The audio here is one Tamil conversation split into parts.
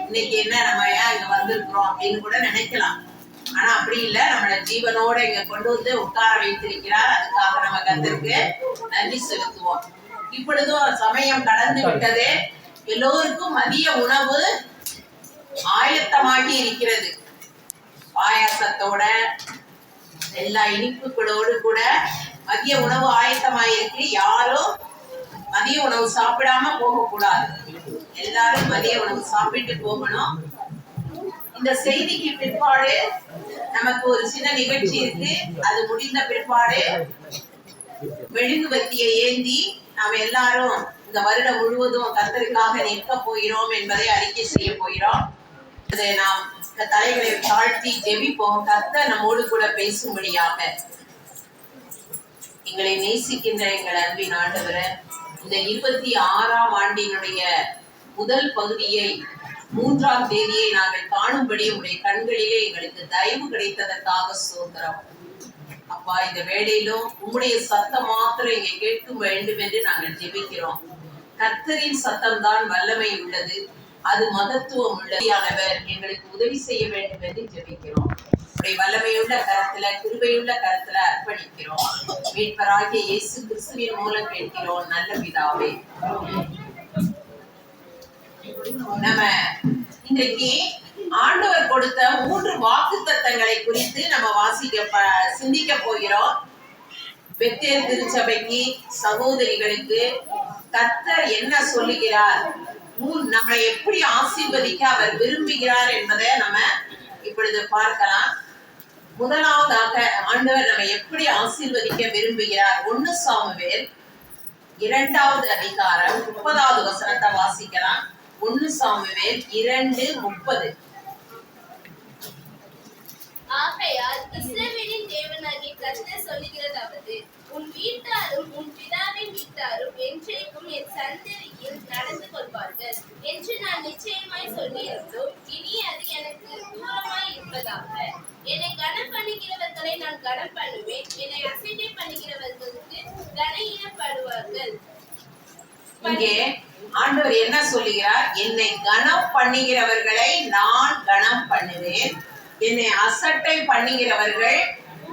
இன்னைக்கு என்ன நம்ம ஏன் இங்க வந்திருக்கிறோம் அப்படின்னு கூட நினைக்கலாம். ஆனா அப்படி இல்ல, நம்மள ஜீவனோட இங்க கொண்டு வந்து உட்கார வைத்திருக்கிறார். அதுக்காக நம்ம கர்த்தருக்கு நன்றி செலுத்துவோம். இப்பொழுதும் சமயம் கடந்து விட்டது. எல்லோருக்கும் மதிய உணவு ஆயத்தமாகி இருக்கிறது. பாயாசத்தோட எல்லா இனிப்புகளோடு கூட மதிய உணவு ஆயத்தமாயிருக்கு. யாரும் மதிய உணவு சாப்பிடாம போக கூடாது. எல்லாரும் மதிய உணவு சாப்பிட்டு போகணும். இந்த செய்திக்கு பிற்பாடு நமக்கு ஒரு சின்ன நிகழ்ச்சி இருக்கு. அது முடிந்த பிற்பாடு மெழுகுவர்த்தியை ஏந்தி நாம் எல்லாரும் இந்த வருடம் முழுவதும் கர்த்தருக்காக நிற்க போகிறோம் என்பதை அறிக்கை செய்ய போகிறோம். அதை நாம் தலைகளை தாழ்த்தி ஜெபிப்போம். கர்த்தர் நம்மோடு கூட பேசும்படியாக. எங்களை நேசிக்கின்ற எங்கள் அன்பின் ஆண்டவரே, இந்த 26ஆம் ஆண்டினுடைய முதல் பகுதியை 3ஆம் தேதியை நாங்கள் காணும்படி உடைய கண்களிலே எங்களுக்கு தயவு கிடைத்ததற்காக ஸ்தோத்திரம். அப்பா, இந்த வேளையிலும் உம்முடைய சத்தம் மாத்திரம் இங்கே கேட்க வேண்டும் என்று நாங்கள் ஜெபிக்கிறோம். கர்த்தரின் சத்தம் தான் வல்லமை உள்ளது, அது மகத்துவம் உள்ளதானவர். எங்களுக்கு உதவி செய்ய வேண்டும் என்று ஜெபிக்கிறோம். உடைய வல்லமையுள்ள கரத்துல, கிருபையுள்ள கரத்துல அர்ப்பணிக்கிறோம். மீட்பராகிய இயேசு கிறிஸ்துவின் மூலம் கேட்கிறோம் நல்ல பிதாவே. நம்ம இன்றைக்கு ஆண்டவர் கொடுத்த 3 வாக்குத்தத்தங்களை குறித்து நம்ம சிந்திக்க போகிறோம். பெத்தேல் திருச்சபைக்கு, சகோதரிகளுக்கு கர்த்தர் என்ன சொல்லுகிறார், நம்மளை எப்படி ஆசீர்வதிக்க அவர் விரும்புகிறார் என்பதை நம்ம இப்பொழுது பார்க்கலாம். முதலாவதாக ஆண்டவர் நம்ம எப்படி ஆசீர்வதிக்க விரும்புகிறார். 1 சாமுவேல் 2வது அதிகாரம் 30வது வசனத்தை வாசிக்கலாம். 1 சாமுவேல் 2:30. ஆகையால் இஸ்ரவேலின் தேவனாகிய கர்த்தர் சொல்லுகிறதாவது, உன் வீட்டாரும் உன் பிதாவின் வீட்டாரும் என்றைக்கும் என் சந்ததியில் நடந்து கொள்வார்கள் என்று நான் நிச்சயமாய் சொல்லியிருந்தோம். இனி அது எனக்கு தூரமாய் இருப்பதாக. என்னை கனம் பண்ணுகிறவர்களை நான் கனம் பண்ணுவேன், என்னை அசட்டை பண்ணுகிறவர்களுக்கு கனஈனப்படுவார்கள். இங்கே ஆண்டவர் என்ன சொல்லுகிறார்? என்னை கனம் பண்ணுகிறவர்களை நான் கனம் பண்ணுவேன், என்னை அசட்டை பண்ணுகிறவர்கள்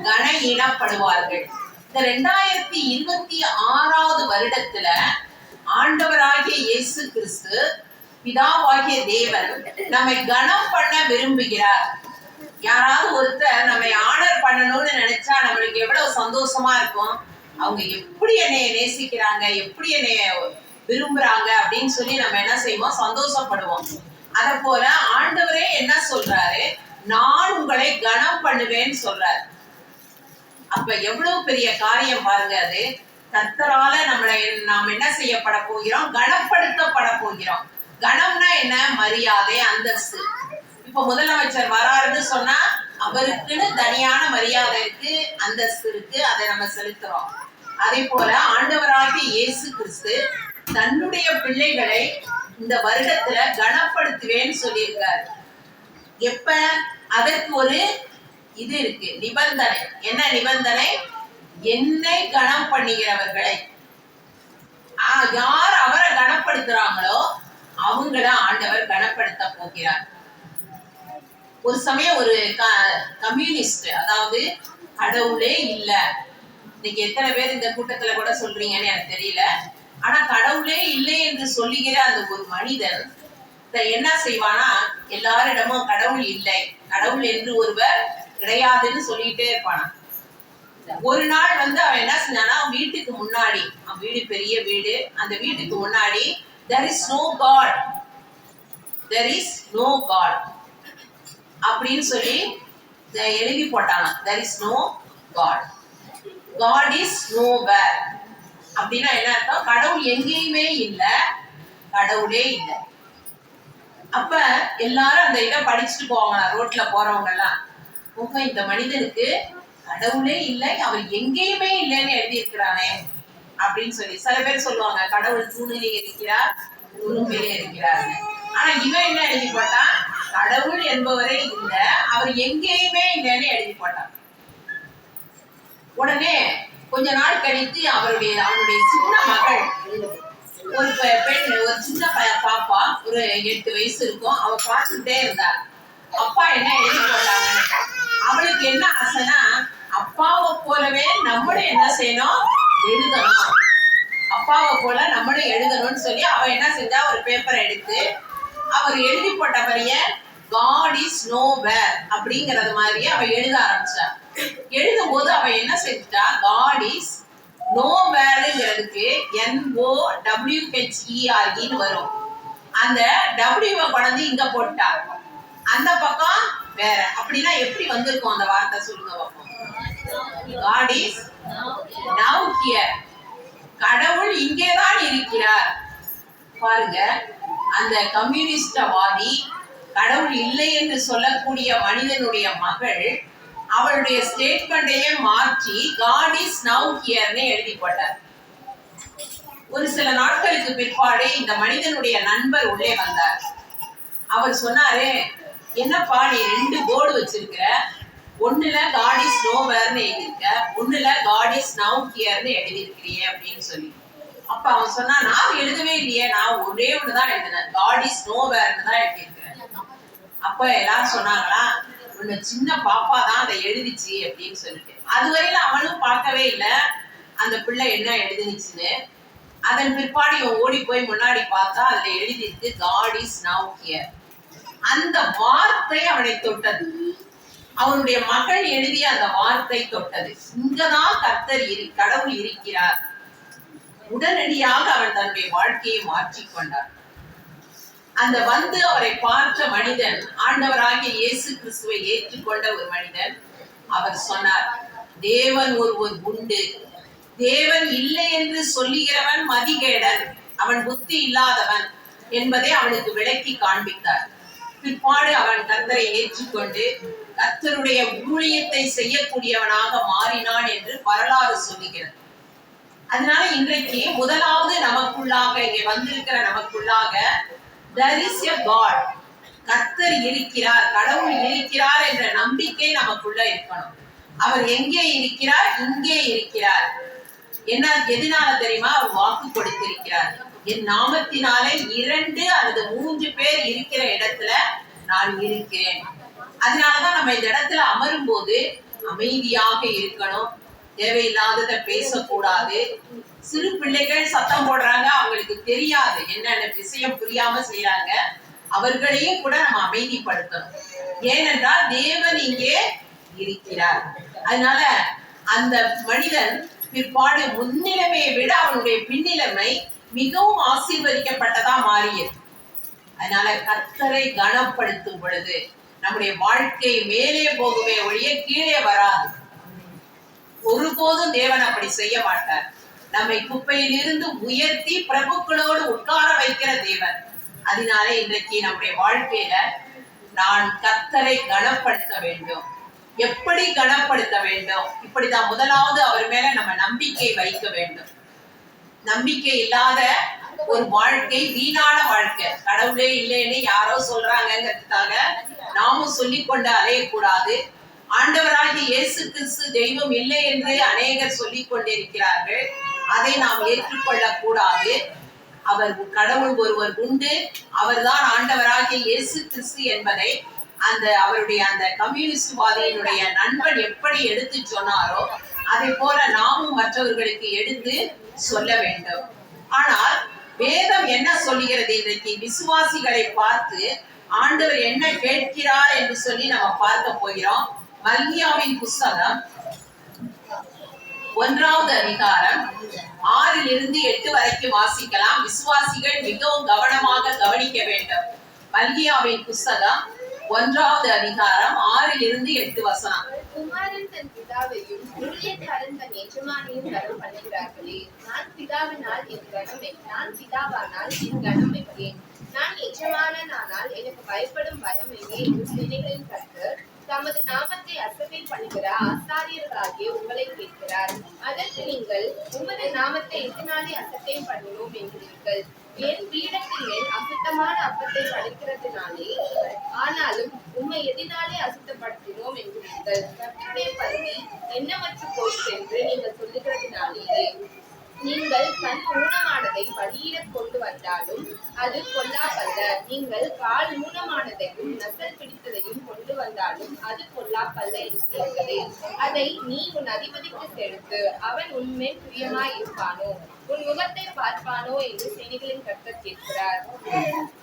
கனஈனப்படுவார்கள். இந்த 2026வது வருடத்துல ஆண்டவராகிய இயேசு கிறிஸ்து பிதாவாகிய தேவன் நம்மை கனம் பண்ண விரும்புகிறார். யாராவது ஒருத்தர் நம்மை ஆனர் பண்ணணும்னு நினைச்சா நம்மளுக்கு எவ்வளவு சந்தோஷமா இருக்கும். அவங்க எப்படி என்னைய நேசிக்கிறாங்க, எப்படி என்னைய விரும்புறாங்க அப்படின்னு சொல்லி நம்ம என்ன செய்வோம், சந்தோஷப்படுவோம். அத போல ஆண்டவரே என்ன சொல்றாரு, நான் உங்களை கனம் பண்ணுவேன்னு சொல்றாரு. அப்ப எவ்வளவு பெரிய காரியம் பாருங்க. அது கர்த்தரால நாம் என்ன செய்யப்பட போகிறோம், கனப்படுத்தப்பட போகிறோம். கனம்னா என்ன? மரியாதை, அந்தஸ்து. இப்ப முதலமைச்சர் வராருன்னு சொன்னா அவருக்குன்னு தனியான மரியாதை இருக்கு, அந்தஸ்து இருக்கு, அதை நம்ம செலுத்துறோம். அதே போல ஆண்டவராகிய இயேசு கிறிஸ்து தன்னுடைய பிள்ளைகளை இந்த வருடத்துல கனப்படுத்துவேன்னு சொல்லியிருக்காரு. எப்ப? அதற்கு ஒரு இது இருக்கு, நிபந்தனை. என்ன நிபந்தனை? என்னை கனம் பண்ணுகிறவர்களை, யார் அவரை கனப்படுத்துறாங்களோ அவங்கள ஆண்டவர் கனப்படுத்த போகிறார். ஒரு சமயம் ஒரு கம்யூனிஸ்ட், அதாவது கடவுளே இல்ல, இன்னைக்கு எத்தனை பேர் இந்த கூட்டத்துல கூட சொல்றீங்கன்னு எனக்கு தெரியல, ஆனா கடவுளே இல்லை என்று சொல்லுகிற அந்த ஒரு மனிதன் என்ன செய்வானா, எல்லாரிடமும் கடவுள் இல்லை, கடவுள் என்று ஒருவர் கிடையாதுன்னு சொல்லிட்டே இருப்பானா. ஒரு நாள் அவன் என்ன செஞ்சானா, வீட்டுக்கு முன்னாடி, வீடு பெரிய வீடு, அந்த வீட்டுக்கு முன்னாடி there is no God, there is no God அப்படின்னு சொல்லி எழுதி போட்டானா. there is no God, God is nowhere அப்படின்னா என்ன அர்த்தம்? கடவுள் எங்கேயுமே இல்லை, கடவுளே இல்லை. அப்ப எல்லாரும் அந்த இதை படிச்சுட்டு போவாங்க, ரோட்ல போறவங்க எல்லாம், இந்த மனிதனுக்கு கடவுளே இல்லை, அவர் எங்கேயுமே இல்லைன்னு எழுதி இருக்கிறானே அப்படின்னு சொல்லி. சில பேர் சொல்லுவாங்க, கடவுள் தூணிலே இருக்கிறார், துரும்பிலே இருக்கிறார். ஆனா இவன் என்ன எழுதி போட்டான்? கடவுள் என்பவரே இல்லை, அவர் எங்கேயுமே இல்லைன்னு எழுதி போட்டான். உடனே கொஞ்ச நாள் கழித்து அவனுடைய சின்ன மகள் ஒரு பெண், ஒரு சின்ன பாப்பா, ஒரு 8 வயசு இருக்கும். அவ பார்த்துட்டே இருந்தா அப்பா என்ன எழுதி போட்டாங்க. அவளுக்கு என்ன ஆசைனா, அப்பாவை போலவே நம்மளும் என்ன செய்யணும், எழுதணும், அப்பாவை போல நம்மளும் எழுதணும்னு சொல்லி அவ என்ன செஞ்சா, ஒரு பேப்பரை எடுத்து அவர் எழுதி போட்ட வரிய God is nowhere அப்படிங்கறது மாதிரியே அவ எழுத ஆரம்பிச்சா. எழுதும் போது அவ என்ன செஞ்சா, God is nowhereங்கிறதுக்கு NOWHERE வரும். அந்த W கொண்டு இங்க போட்டா, அந்த பக்கம் வேற. அப்படின்னா எப்படி வந்திருக்கும் அந்த வார்த்தை, சொல்லுங்க பாப்போம். God is now here. கடவுள் இங்கேதான் இருக்கிறார். பாருங்க, அந்த கம்யூனிஸ்டவாதி, கடவுள் இல்லை என்று சொல்லக்கூடிய மனிதனுடைய மகள் அவளுடைய ஸ்டேட்மெண்ட்டையே மாற்றி God is now hereன்னு எழுதி போட்டார். ஒரு சில நாட்களுக்கு பிற்பாடு இந்த மனிதனுடைய நண்பர் உள்ளே வந்தார். அவர் சொன்னாரு, என்னப்பா நீ 2 போர்டு வச்சிருக்கிற, ஒண்ணுல God is nowhereன்னு எழுதியிருக்க, ஒண்ணுல God is now hereன்னு எழுதியிருக்கிறியே அப்படின்னு சொல்லி. அப்ப அவன் சொன்னா, நான் எழுதவே இல்லையே, நான் ஒரே ஒண்ணுதான் எழுதினேன், God is nowhereன்னு தான் எழுதியிருக்கிறேன். அப்ப எல்லாரும் சொன்னாங்களா, உன்னை சின்ன பாப்பா தான் அதை எழுதிச்சு அப்படின்னு சொல்லிட்டு. அதுவரையில அவனும் பார்க்கவே இல்லை அந்த பிள்ளை என்ன எழுதிச்சுன்னு. அதன் பிற்பாடு இவன் ஓடி போய் முன்னாடி பார்த்தா அதுல எழுதியிருக்கு God is now here. அந்த வார்த்தை அவனை தொட்டது. அவனுடைய மகள் எழுதிய அந்த வார்த்தை தொட்டது. இங்கதான் கடவுள் இருக்கிறார். உடனடியாக அவன் தன்னுடைய வாழ்க்கையை மாற்றிக்கொண்டார். அந்த வந்து அவரை பார்த்த மனிதன், ஆண்டவராகிய இயேசு கிறிஸ்துவை ஏற்றுக்கொண்ட ஒரு மனிதன், அவர் சொன்னார், தேவன் ஒருவர் உண்டு, தேவன் இல்லை என்று சொல்லுகிறவன் மதிகேடன், அவன் புத்தி இல்லாதவன் என்பதை அவனுக்கு விளக்கி காண்பித்தார். பிற்பாடு அவன் கர்த்தரை ஏற்றுக்கொண்டு கர்த்தருடைய ஊழியத்தை செய்யக்கூடியவனாக மாறினான் என்று வரலாறு சொல்லுகிறது. அதனால இன்றைக்கு முதலாவது நமக்குள்ளாக, இங்கே வந்திருக்கிற நமக்குள்ளாக, there is a God, கர்த்தர் இருக்கிறார், கடவுள் இருக்கிறார் என்ற நம்பிக்கை நமக்குள்ள இருக்கணும். அவர் எங்கே இருக்கிறார்? இங்கே இருக்கிறார். என்ன, எதனால தெரியுமா? அவர் வாக்கு கொடுத்திருக்கிறார், என் நாமத்தினாலே 2 அல்லது 3 பேர் இருக்கிற இடத்துல நான் இருக்கிறேன். அதனாலதான் நம்ம இந்த இடத்துல அமரும் போது அமைதியாக இருக்கணும், தேவையில்லாததை பேசக்கூடாது. சிறு பிள்ளைகள் சத்தம் போடுறாங்க, அவங்களுக்கு தெரியாது, என்னென்ன விஷயம் புரியாம செய்யறாங்க, அவர்களையும் கூட நம்ம அமைதிப்படுத்தணும். ஏனென்றால் தேவன் இங்கே இருக்கிறார். அதனால அந்த மனிதன் பிற்பாடு முன்னிலைமையை விட அவனுடைய பின்னிலைமை மிகவும் ஆசீர்வதிக்கப்பட்டதா மாறியது. அதனால கர்த்தரை கனப்படுத்தும் பொழுது நம்முடைய வாழ்க்கை மேலே போகவே ஒழிய கீழே வராது. ஒருபோதும் தேவன் அப்படி செய்ய மாட்டார். நம்மை குப்பையில் இருந்து உயர்த்தி பிரபுக்களோடு உட்கார வைக்கிற தேவன். அதனால இன்றைக்கு நம்முடைய வாழ்க்கையில நான் கர்த்தரை கனப்படுத்த வேண்டும். எப்படி கனப்படுத்த வேண்டும்? இப்படிதான் முதலாவது அவர் மேல நம்ம நம்பிக்கை வைக்க வேண்டும். நம்பிக்கை இல்லாத ஒரு வாழ்க்கை வீணான வாழ்க்கை. கடவுளே இல்லைன்னு யாரோ சொல்றாங்கிறதுக்காக நாமும் சொல்லிக்கொண்டு அலையக்கூடாது. ஆண்டவராகிய இயேசு கிறிஸ்து தெய்வம் இல்லை என்று அநேகர் சொல்லிக் கொண்டிருக்கிறார்கள். அதை நாம் ஏற்றுக்கொள்ள கூடாது. அவர் கடவுள் ஒருவர் உண்டு, அவர்தான் ஆண்டவராகிய இயேசு கிறிஸ்து என்பதை அவருடைய அந்த கம்யூனிஸ்ட்வாதியினுடைய நண்பன் எப்படி எடுத்து சொன்னாரோ அதை போல நாமும் மற்றவர்களுக்கு எடுத்து சொல்ல வேண்டும். ஆனால் வேதம் என்ன சொல்லுகிறது? இன்றைக்கு விசுவாசிகளை பார்த்து ஆண்டவர் என்ன கேட்கிறார் என்று சொல்லி நம்ம பார்க்க போகிறோம். மல்கியாவின் புஸ்தகம் 1வது அதிகாரம் 6 - 8 வரைக்கும் வாசிக்கலாம். விசுவாசிகள் மிகவும் கவனமாக கவனிக்க வேண்டும். மல்கியாவின் புஸ்தகம் 1வது அதிகாரம் 6 - 8 வசனம். குமாரன் தன் பிதாவையும் ஊழியக்காரன் தன் எஜமானையும் கனம் பண்ணுகிறார்களே, நான் பிதாவினால் என் கனம், நான் பிதாவானால் என் கனம் வைக்கிறேன். நான் எஜமானனானால் எனக்கு பயப்படும் பயம் எங்கே என்று சேனைகளின் கர்த்தர் தமது நாமத்தை அசட்டை பண்ணுகிற ஆசாரியர்களாகிய உங்களை கேட்கிறார். அதற்கு நீங்கள், உமது நாமத்தை எதனாலே அசட்டை பண்ணினோம் என்கிறீர்கள். என் பீடத்தின் மேல் அசுத்தமான அப்பத்தை படைக்கிறதுனாலே, ஆனாலும் உம்மை எதினாலே அசுத்தப்படுத்தினோம் என்கிறீர்கள். கர்த்தருடைய பந்தி எண்ணமற்று போயிற்று என்று நீங்கள் சொல்லுகிறதுனாலேயே. நீங்கள் கண் ஊனமானதை பலியிடக் கொண்டு வந்தாலும் அது பொல்லாப்பல்ல. நீங்கள் கால் ஊனமானதையும் நசல் பிடித்ததையும் கொண்டு வந்தாலும் அது பொல்லாப்பல்ல என்பது. அதை நீ உன் அதிபதிக்கு செலுத்து, அவன் உன்மேல் பிரியமாயிருப்பானோ, உன் முகத்தை பார்ப்பானோ என்று சேனைகளின் கர்த்தர் கேட்கிறார்.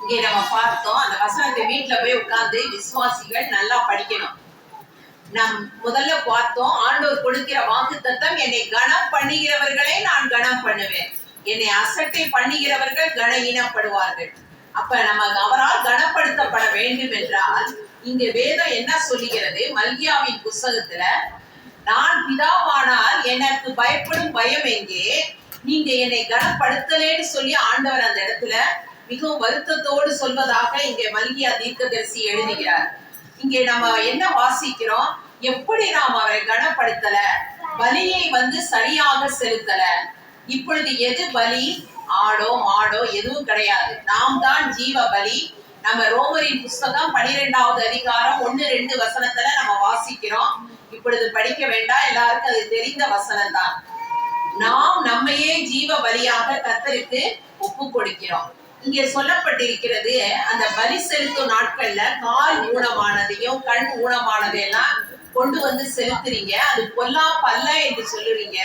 இங்கே நம்ம பார்த்தோம், அந்த வசனத்தை வீட்டுல போய் உட்கார்ந்து விசுவாசிகள் நல்லா படிக்கணும். நாம் முதல்ல பார்த்தோம், ஆண்டவர் கொடுக்கிற வாக்குத்தத்தம், என்னை கனம் பண்ணுகிறவர்களை நான் கனம் பண்ணுவேன், என்னை அசட்டை பண்ணுகிறவர்கள் கனஈனப்படுவார்கள். அப்ப நம்ம அவரால் கனப்படுத்தப்பட வேண்டும் என்றால் இங்க வேதம் என்ன சொல்லுகிறது? மல்கியாவின் புஸ்தகத்துல, நான் பிதாவானால் எனக்கு பயப்படும் பயம் எங்கே, நீங்க என்னை கனப்படுத்தலேன்னு சொல்லி ஆண்டவர் அந்த இடத்துல மிகவும் வருத்தத்தோடு சொல்வதாக இங்கே மல்கியா தீர்க்கதரிசி எழுதுகிறார். இங்கே நம்ம என்ன வாசிக்கிறோம்? எப்படி நாம் அவரை கனப்படுத்தல, பலியை சரியாக செலுத்தல. இப்பொழுது எது பலி? ஆடோ மாடோ எதுவும் கிடையாது, நாம் தான் ஜீவ பலி. நம்ம ரோமரின் புஸ்தகம் 12வது அதிகாரம் 1-2 வசனத்துல நம்ம வாசிக்கிறோம். இப்பொழுது படிக்க வேண்டாம், எல்லாருக்கும் அது தெரிந்த வசனம் தான். நாம் நம்மையே ஜீவ பலியாக கர்த்தருக்கு ஒப்பு கொடுக்கிறோம். இங்கே சொல்லப்பட்டிருக்கிறது, அந்த பலி செலுத்தும் நாட்கள்ல கால் ஊனமானதையும் கண் ஊனமானதையெல்லாம் கொண்டு செலுத்துறீங்க, அது பொல்லாப்பல்ல என்று சொல்லுவீங்க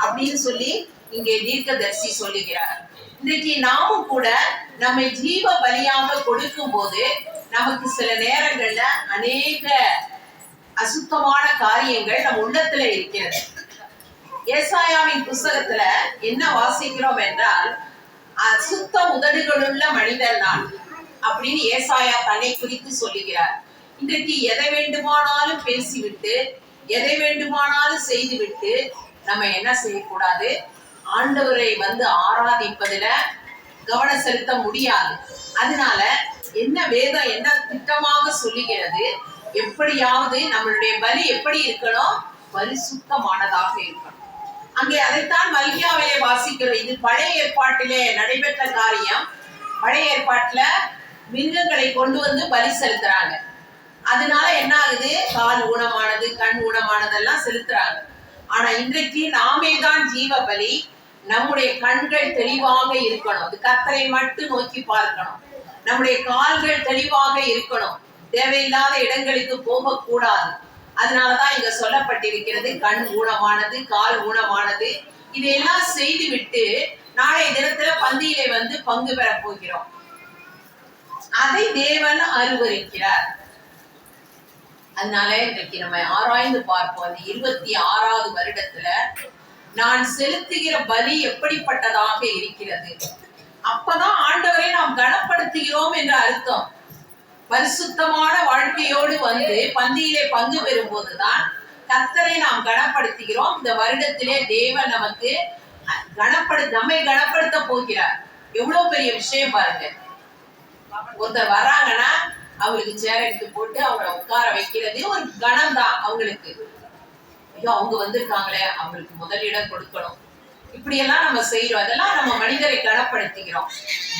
அப்படின்னு சொல்லி இங்கே தீர்க்கதரிசி சொல்லுகிறார். இன்றைக்கு நாமும் கூட நம்மை ஜீவ பலியாக கொடுக்கும் போது நமக்கு சில நேரங்கள்ல அநேக அசுத்தமான காரியங்கள் நம் உள்ளத்துல இருக்கிறது. ஏசாயாவின் புஸ்தகத்துல என்ன வாசிக்கிறோம் என்றால், அசுத்த உதடுகளுள்ள மனிதர் நான் அப்படின்னு ஏசாயா தன்னை குறித்து சொல்லுகிறார். இன்றைக்கு எதை வேண்டுமானாலும் பேசிவிட்டு, எதை வேண்டுமானாலும் செய்துவிட்டு நம்ம என்ன செய்யக்கூடாது? ஆண்டவரை ஆராதிப்பதுல கவனம் செலுத்த முடியாது. அதனால என்ன வேதம் என்ன திட்டமாக சொல்லுகிறது? எப்படியாவது நம்மளுடைய பலி எப்படி இருக்கணும்? பரிசுத்தமானதாக இருக்கணும். அங்கே அதைத்தான் மல்கியாவிலே வாசிக்கிறோம். இது பழைய ஏற்பாட்டிலே நடைபெற்ற காரியம். பழைய ஏற்பாட்டுல மிருகங்களை கொண்டு பலி செலுத்துறாங்க. அதனால என்ன ஆகுது? கால் ஊனமானது கண் ஊனமானதெல்லாம் செலுத்துறாங்க. ஆனா இன்றைக்கு நாமே தான் ஜீவ பலி. நம்முடைய கண்கள் தெளிவாக இருக்கணும், அது கர்த்தரை மட்டும் நோக்கி பார்க்கணும். நம்முடைய கால்கள் தெளிவாக இருக்கணும், தேவையில்லாத இடங்களுக்கு போகக்கூடாது. அதனாலதான் இங்க சொல்லப்பட்டிருக்கிறது, கண் ஊனமானது கால் ஊனமானது இதையெல்லாம் செய்து விட்டு நாளைய தினத்துல பந்தியிலே பங்கு பெற போகிறோம். அதை தேவன் அருவருக்கிறார். அதனால இன்றைக்கு நம்ம ஆராய்ந்து பார்ப்போம். அந்த 26வது வருடத்துல நான் செலுத்துகிற பலி எப்படிப்பட்டதாக இருக்கிறது. அப்பதான் ஆண்டவரை நாம் கனப்படுத்துகிறோம் என்ற அர்த்தம். பரிசுத்தமான வாழ்க்கையோடு பந்தியிலே பங்கு பெறும் போதுதான் கர்த்தரை நாம் கனப்படுத்துகிறோம். இந்த வருடத்திலே தேவன் நமக்கு நம்மை கனப்படுத்த போகிறார். எவ்வளவு பெரிய விஷயம் பாருங்க. ஒருத்தர் வர்றாங்கன்னா அவங்களுக்கு சேர் எடுத்து போட்டு அவங்கள உட்கார வைக்கிறது ஒரு கணம் தான் அவங்களுக்கு. ஐயோ அவங்க வந்திருக்காங்களே, அவங்களுக்கு முதலிடம் கொடுக்கணும். இப்படி எல்லாம் நம்ம செய்யறோம். அதெல்லாம் நம்ம மனிதரை கனப்படுத்துகிறோம்.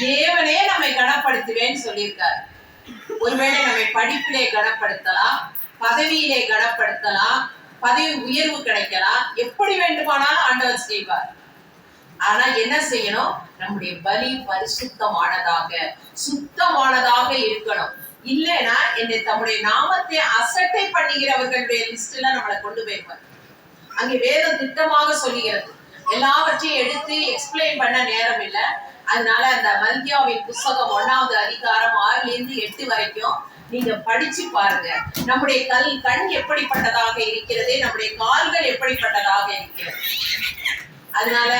தேவனே நம்மை கனப்படுத்துவேன்னு சொல்லியிருக்காரு. ஒருவேளை நம்மை படிப்பிலே கனப்படுத்தலாம், பதவியிலே கனப்படுத்தலாம், பதவி உயர்வு கிடைக்கலாம், எப்படி வேண்டுமானாலும் ஆண்டவர் செய்வார். ஆனா என்ன செய்யணும்? நம்முடைய பலி பரிசுத்தமானதாக சுத்தமானதாக இருக்கணும். இல்லைன்னா என்னை தம்முடைய நாமத்தை அசட்டை பண்ணுகிறவர்களுடைய லிஸ்ட்ல நம்மளை கொண்டு போயிருப்பார். அங்கே வேதம் திட்டமாக சொல்லுகிறது. எல்லாவற்றையும் எடுத்து எக்ஸ்பிளைன் பண்ண நேரம் இல்லை. அதனால அந்த மல்கியாவின் புஸ்தகம் 1வது அதிகாரம் 6-8 வரைக்கும் நீங்க படிச்சு பாருங்க. நம்முடைய கண் எப்படிப்பட்டதாக இருக்கிறது, நம்முடைய கால்கள் எப்படிப்பட்டதாக இருக்கிறது. அதனால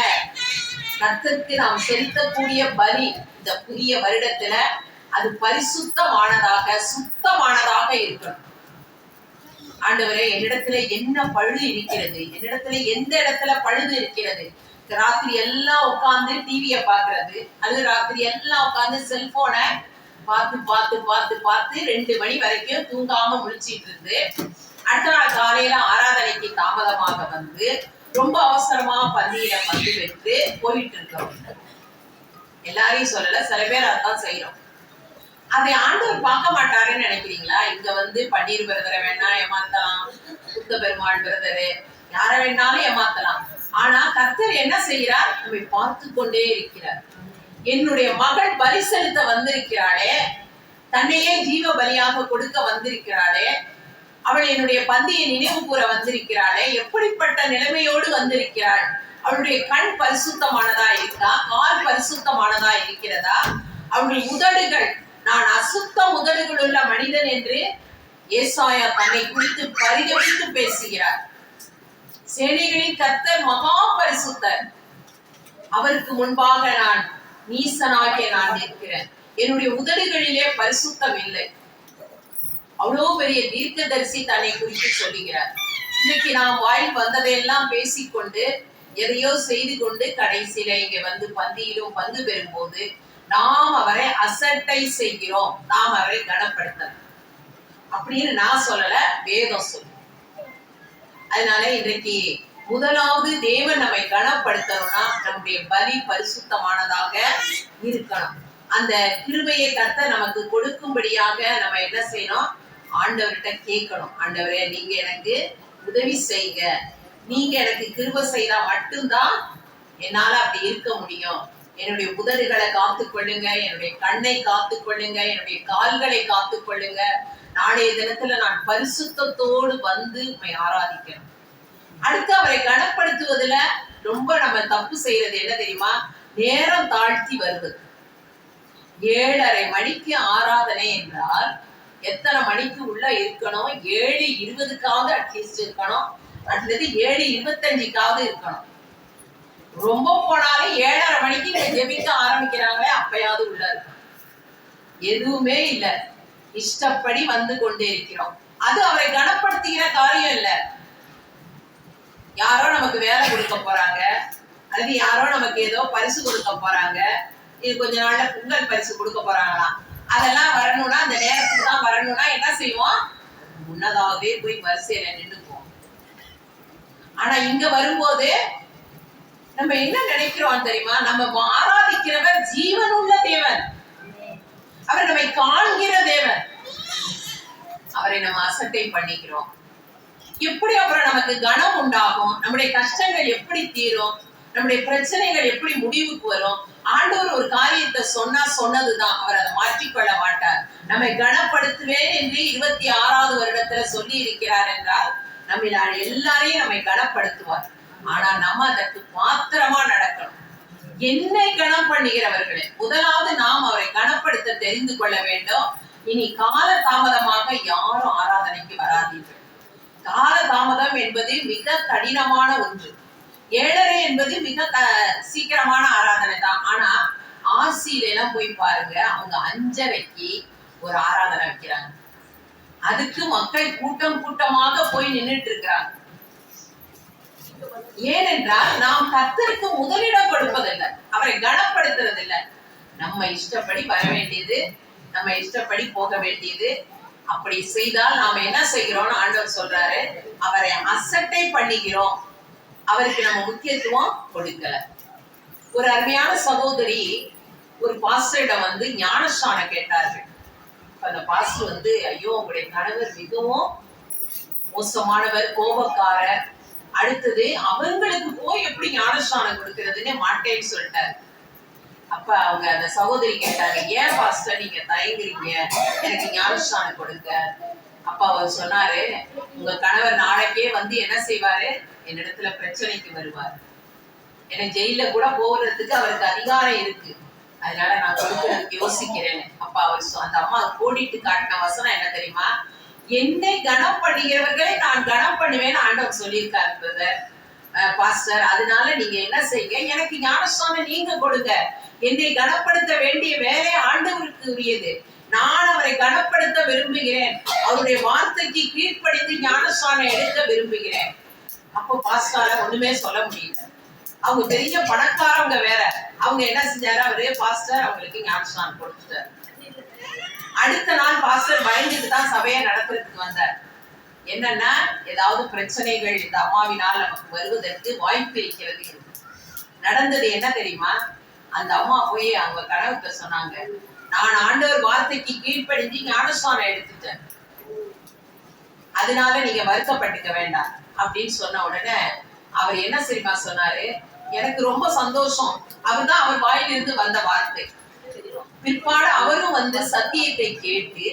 கர்த்தருக்கு நாம் செலுத்தக்கூடிய பலி இந்த புதிய வருடத்துல அது பரிசுத்தமானதாக சுத்தமானதாக இருக்கணும். ஆண்டவரே, என்னிடத்துல என்ன பழுது இருக்கிறது, என்னிடத்துல எந்த இடத்துல பழுது இருக்கிறது. ராத்திரி எல்லாம் உட்கார்ந்து டிவிய பாக்குறது, அது ராத்திரி எல்லாம் உட்கார்ந்து செல்போனை பார்த்து பார்த்து பார்த்து பார்த்து 2 மணி வரைக்கும் தூங்காம முழிச்சிட்டு இருந்து அடுத்த நாள் காலையில ஆராதனைக்கு தாமதமாக ரொம்ப அவசரமா பந்தியில பங்கு பெற்று போயிட்டு இருக்கோம். எல்லாரையும் சொல்லல, சில பேர் அதான் செய்யறோம். அதை ஆண்டவர் பார்க்க மாட்டாருன்னு நினைக்கிறீங்களா? இங்க பன்னீர் பிரதரை வேணா ஏமாத்தலாம், புத்த பெருமாள் பிரதரு யார வேணாலும் ஏமாத்தலாம். ஆனா கர்த்தர் என்ன செய்கிறார்? நம்மை பார்த்து கொண்டே இருக்கிறார். என்னுடைய மகள் பலி செலுத்த வந்திருக்கிறாளே, தன்னையே ஜீவ பலியாக கொடுக்க வந்திருக்கிறாளே, அவள் என்னுடைய பந்தியை நினைவு கூற வந்திருக்கிறாளே, எப்படிப்பட்ட நிலைமையோடு வந்திருக்கிறாள்? அவளுடைய கண் பரிசுத்தமானதா இருக்கா? கால் பரிசுத்தமானதா இருக்கிறதா? அவளுடைய உதடுகள், நான் அசுத்த உதடுகள் உள்ள மனிதன் என்று ஏசாயா தன்னை குறித்து பரிதவித்து பேசுகிறார். சேனைகளின் கர்த்தர் மகா பரிசுத்தர். அவருக்கு முன்பாக நான் நீசனாகிய நான் நிற்கிறேன். என்னுடைய உதடுகளிலே பரிசுத்தம் இல்லை. அவ்வளவு பெரிய தீர்க்கதரிசி தன்னை குறித்து சொல்லுகிறார். இன்னைக்கு நாம் வாயில் வந்ததையெல்லாம் பேசிக்கொண்டு எதையோ செய்து கொண்டு கடைசியில இங்க வந்து பந்தியிலும் பங்கு பெறும்போது நாம் அவரை அசட்டை செய்கிறோம், நாம் அவரை கனப்படுத்தலாம் அப்படின்னு நான் சொல்லல, வேதம் சொல்லு. அதனால இன்றைக்கு முதலாவது தேவன் நம்மை கனப்படுத்தணும்னா நம்முடைய பலி பரிசுத்தமானதாக இருக்கணும். அந்த கிருபையை கர்த்தர் நமக்கு கொடுக்கும்படியாக நம்ம என்ன செய்யணும்? ஆண்டவர்கிட்ட கேட்கணும். ஆண்டவரே, நீங்க எனக்கு உதவி செய்யுங்க, நீங்க எனக்கு கிருபை செய்தா மட்டும்தான் என்னால அப்படி இருக்க முடியும். என்னுடைய உதடுகளை காத்துக்கொள்ளுங்க, என்னுடைய கண்ணை காத்துக்கொள்ளுங்க, என்னுடைய கால்களை காத்துக்கொள்ளுங்க. நாளைய தினத்துல நான் பரிசுத்தத்தோடு வந்து உண்மை ஆராதிக்கணும். அடுத்து அவரை கனப்படுத்துவதுல ரொம்ப நம்ம தப்பு செய்யறது என்ன தெரியுமா? நேரம் தாழ்த்தி வருவது. 7:30 மணிக்கு ஆராதனை என்றால் எத்தனை மணிக்கு உள்ள இருக்கணும்? 7:20க்காவது அட்லீஸ்ட் இருக்கணும், அல்லது 7:25க்காவது இருக்கணும். ரொம்ப போனாலும் 7:30 மணிக்கு ஜெபிக்க ஆரம்பிக்கிறாங்களே, அப்பயாவது உள்ள இருக்கணும். எதுவுமே இல்லை, இஷ்டப்படி வந்து கொண்டே இருக்கிறோம். அது அவரை கனப்படுத்துகிற காரியம் இல்லை. யாரோ நமக்கு வேலை கொடுக்க போறாங்க, அல்லது யாரோ நமக்கு ஏதோ பரிசு கொடுக்க போறாங்க, இது கொஞ்ச நாள்ல பொங்கல் பரிசு கொடுக்க போறாங்களாம், அதெல்லாம் வரணும்னா அந்த நேரத்துக்கு தான் வரணும்னா என்ன செய்வோம்? முன்னதாகவே போய் வரிசையில நின்றுக்குவோம். ஆனா இங்க வரும்போது நம்ம என்ன நினைக்கிறோம் தெரியுமா? நம்ம ஆராதிக்கிறவர் ஜீவனுள்ள தேவன், அவர் நம்மை காண்கிற தேவன். அவரை நம்ம அசட்டை பண்ணிக்கிறோம். எப்படி அப்புறம் நமக்கு கனம் உண்டாகும்? நம்முடைய கஷ்டங்கள் எப்படி தீரும்? நம்முடைய பிரச்சனைகள் எப்படி முடிவுக்கு வரும்? ஆண்டவர் ஒரு காரியத்தை சொன்னா சொன்னதுதான், அவர் அதை மாற்றிக்கொள்ள மாட்டார். நம்மை கனப்படுத்துவேன் என்று 26வது வருடத்துல சொல்லி இருக்கிறார் என்றால் நம்ம எல்லாரையும் நம்மை கனப்படுத்துவார். ஆனா நம்ம அதற்கு மாத்திரமா நடக்கணும். என்னை கனம் பண்ணுகிறவர்களே, முதலாவது நாம் அவரை கனப்படுத்த தெரிந்து கொள்ள வேண்டும். இனி கால தாமதமாக யாரும் ஆராதனைக்கு வராதீர்கள். கால தாமதம் என்பது மிக கடினமான ஒன்று. 7:30 என்பது மிக சீக்கிரமான ஆராதனை தான். ஆனா ஆசியில போய் பாருங்க, அவங்க 5:30க்கு ஒரு ஆராதனை வைக்கிறாங்க. அதுக்கு மக்கள் கூட்டம் கூட்டமாக போய் நின்றுட்டு இருக்கிறாங்க. ஏனென்றால் நாம் கர்த்தருக்கு முதலிடம் கொடுப்பதில்லை, அவரை கனப்படுத்துறதில்லை. நம்ம இஷ்டப்படி வர வேண்டியது, நம்ம இஷ்டப்படி போக வேண்டியது. அப்படி செய்தால் நாம என்ன செய்கிறோம்னு ஆண்டவர் சொல்றாரு, அவரை அசட்டை பண்ணிக்கிறோம், அவருக்கு நம்ம முக்கியத்துவம் கொடுக்கல. ஒரு அருமையான சகோதரி ஒரு பாஸ்டரிடம் வந்து ஞானஸ்நானம் கேட்டார்கள். அந்த பாஸ்டர் ஐயோ, உங்களுடைய கணவர் மிகவும் மோசமானவர், கோபக்காரர், அடுத்தது அவங்களுக்கு போய் எப்படி ஞானஸ்நானம் கொடுக்கறதுன்னு மாட்டேன்னு சொல்லிட்டாரு. அப்ப அவங்க அந்த சகோதரி கேட்டாங்க, ஏன் பாஸ்டர் நீங்க தயங்குறீங்க, எனக்கு ஞானஸ்நானம் கொடுக்க? அப்ப அவர் சொன்னாரு, உங்க கணவர் நாளைக்கே வந்து என்ன செய்வாரு? என்னிடத்துல பிரச்சனைக்கு வருவார், என்னை ஜெயில கூட போகிறதுக்கு அவருக்கு அதிகாரம் இருக்கு, அதனால நான் கொடுக்கறதுக்கு யோசிக்கிறேன். அப்ப அவர் அந்த அம்மா கோடிட்டு காட்டின வசனம் என்ன தெரியுமா? என்னை கனம் பண்ணுகிறவர்களை நான் கனம் பண்ணுவேன்னு ஆண்டவர் சொல்லியிருக்காரு பிரதர் பாஸ்டர். அதனால நீங்க என்ன செய்யுங்க, எனக்கு ஞானஸ்நானம் நீங்க கொடுங்க. என்னை கனப்படுத்த வேண்டிய வேலை ஆண்டவருக்கு உரியது. நான் அவரை கனப்படுத்த விரும்புகிறேன், அவருடைய வார்த்தைக்கு கீழ்ப்படிந்து ஞானஸ்நானம் எடுக்க விரும்புகிறேன். அப்போ பாஸ்டரால ஒண்ணுமே சொல்ல முடியல. அவங்க பெரிய பணக்காரவங்க வேற. அவங்க என்ன செஞ்சாரு, அவரே பாஸ்டர் அவங்களுக்கு ஞானஸ்நானம் கொடுத்துட்டாரு. அடுத்த நாள் பாஸ்டர் பயந்துட்டு தான் சபையை நடத்துறதுக்கு வந்தார். என்னன்னா, ஏதாவது பிரச்சனைகள் இந்த அம்மாவினால் நமக்கு வருவதற்கு வாய்ப்பு இருக்கிறது. நடந்தது என்ன தெரியுமா? அந்த அம்மா போய் அவங்க கணவர்கிட்ட சொன்னாங்க, நான் ஆண்டவர் வார்த்தைக்கு கீழ்ப்படிஞ்சு ஞானஸ்நானம் எடுத்துட்டேன், அதனால நீங்க வருத்தப்பட்டுக்க வேண்டாம் அப்படின்னு சொன்ன உடனே அவர் என்ன தெரியுமா சொன்னாரு? எனக்கு ரொம்ப சந்தோஷம். அவர்தான் அவர் வாயிலிருந்து வந்த வார்த்தை. பிற்பாடு அவரும் வந்து சத்தியத்தை கேட்டு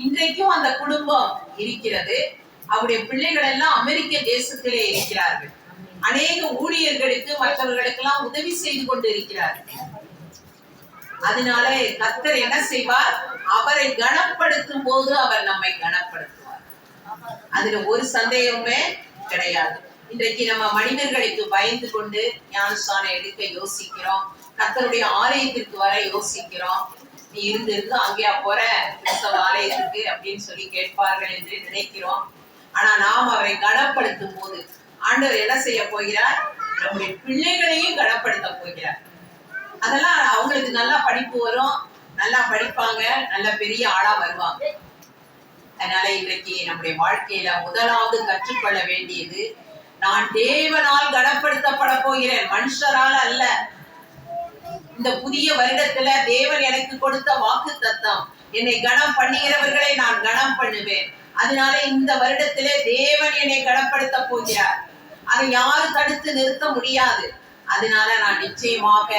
இன்றைக்கும் அந்த குடும்பம் இருக்கிறது. அவருடைய பிள்ளைகள் எல்லாம் அமெரிக்க தேசத்திலே இருக்கிறார்கள். அநேக ஊழியர்களுக்கு மற்றவர்களுக்கெல்லாம் உதவி செய்து கொண்டு இருக்கிறார்கள். அதனால கர்த்தர் என்ன செய்வார்? அவரை கனப்படுத்தும் போது அவர் நம்மை கனப்படுத்துவார். அதுல ஒரு சந்தேகமே கிடையாது. இன்றைக்கு நம்ம மனிதர்களுக்கு பயந்து கொண்டு ஞானஸ்நானம் எடுக்க யோசிக்கிறோம். கர்த்தருடைய ஆலயத்திற்கு வர யோசிக்கிறோம். நீ இருந்து அங்கேயா போற கிறிஸ்தவ ஆலயத்துக்கு அப்படின்னு சொல்லி கேட்பார்கள் என்று நினைக்கிறோம். ஆனா நாம் அவரை கனப்படுத்தும் போது ஆண்டவர் என்ன செய்ய போகிறார்? நம்முடைய பிள்ளைகளையும் கனப்படுத்த போகிறார். அதெல்லாம் அவங்களுக்கு நல்லா படிப்பு வரும், நல்லா படிப்பாங்க, நல்ல பெரிய ஆளா வருவாங்க. அதனால இன்றைக்கு நம்முடைய வாழ்க்கையில முதலாவது கற்றுக்கொள்ள வேண்டியது, நான் தேவனால் கனப்படுத்தப்பட போகிறேன், மனுஷரால் அல்ல. இந்த புதிய வருடத்துல தேவன் எனக்கு கொடுத்த வாக்கு தத்தம், என்னை கனம் பண்ணுகிறவர்களை நான் கனம் பண்ணுவேன். அதனால இந்த வருடத்திலே தேவன் என்னை கனப்படுத்த போகிறார். அதை யாரும் தடுத்து நிறுத்த முடியாது. அதனால நான் நிச்சயமாக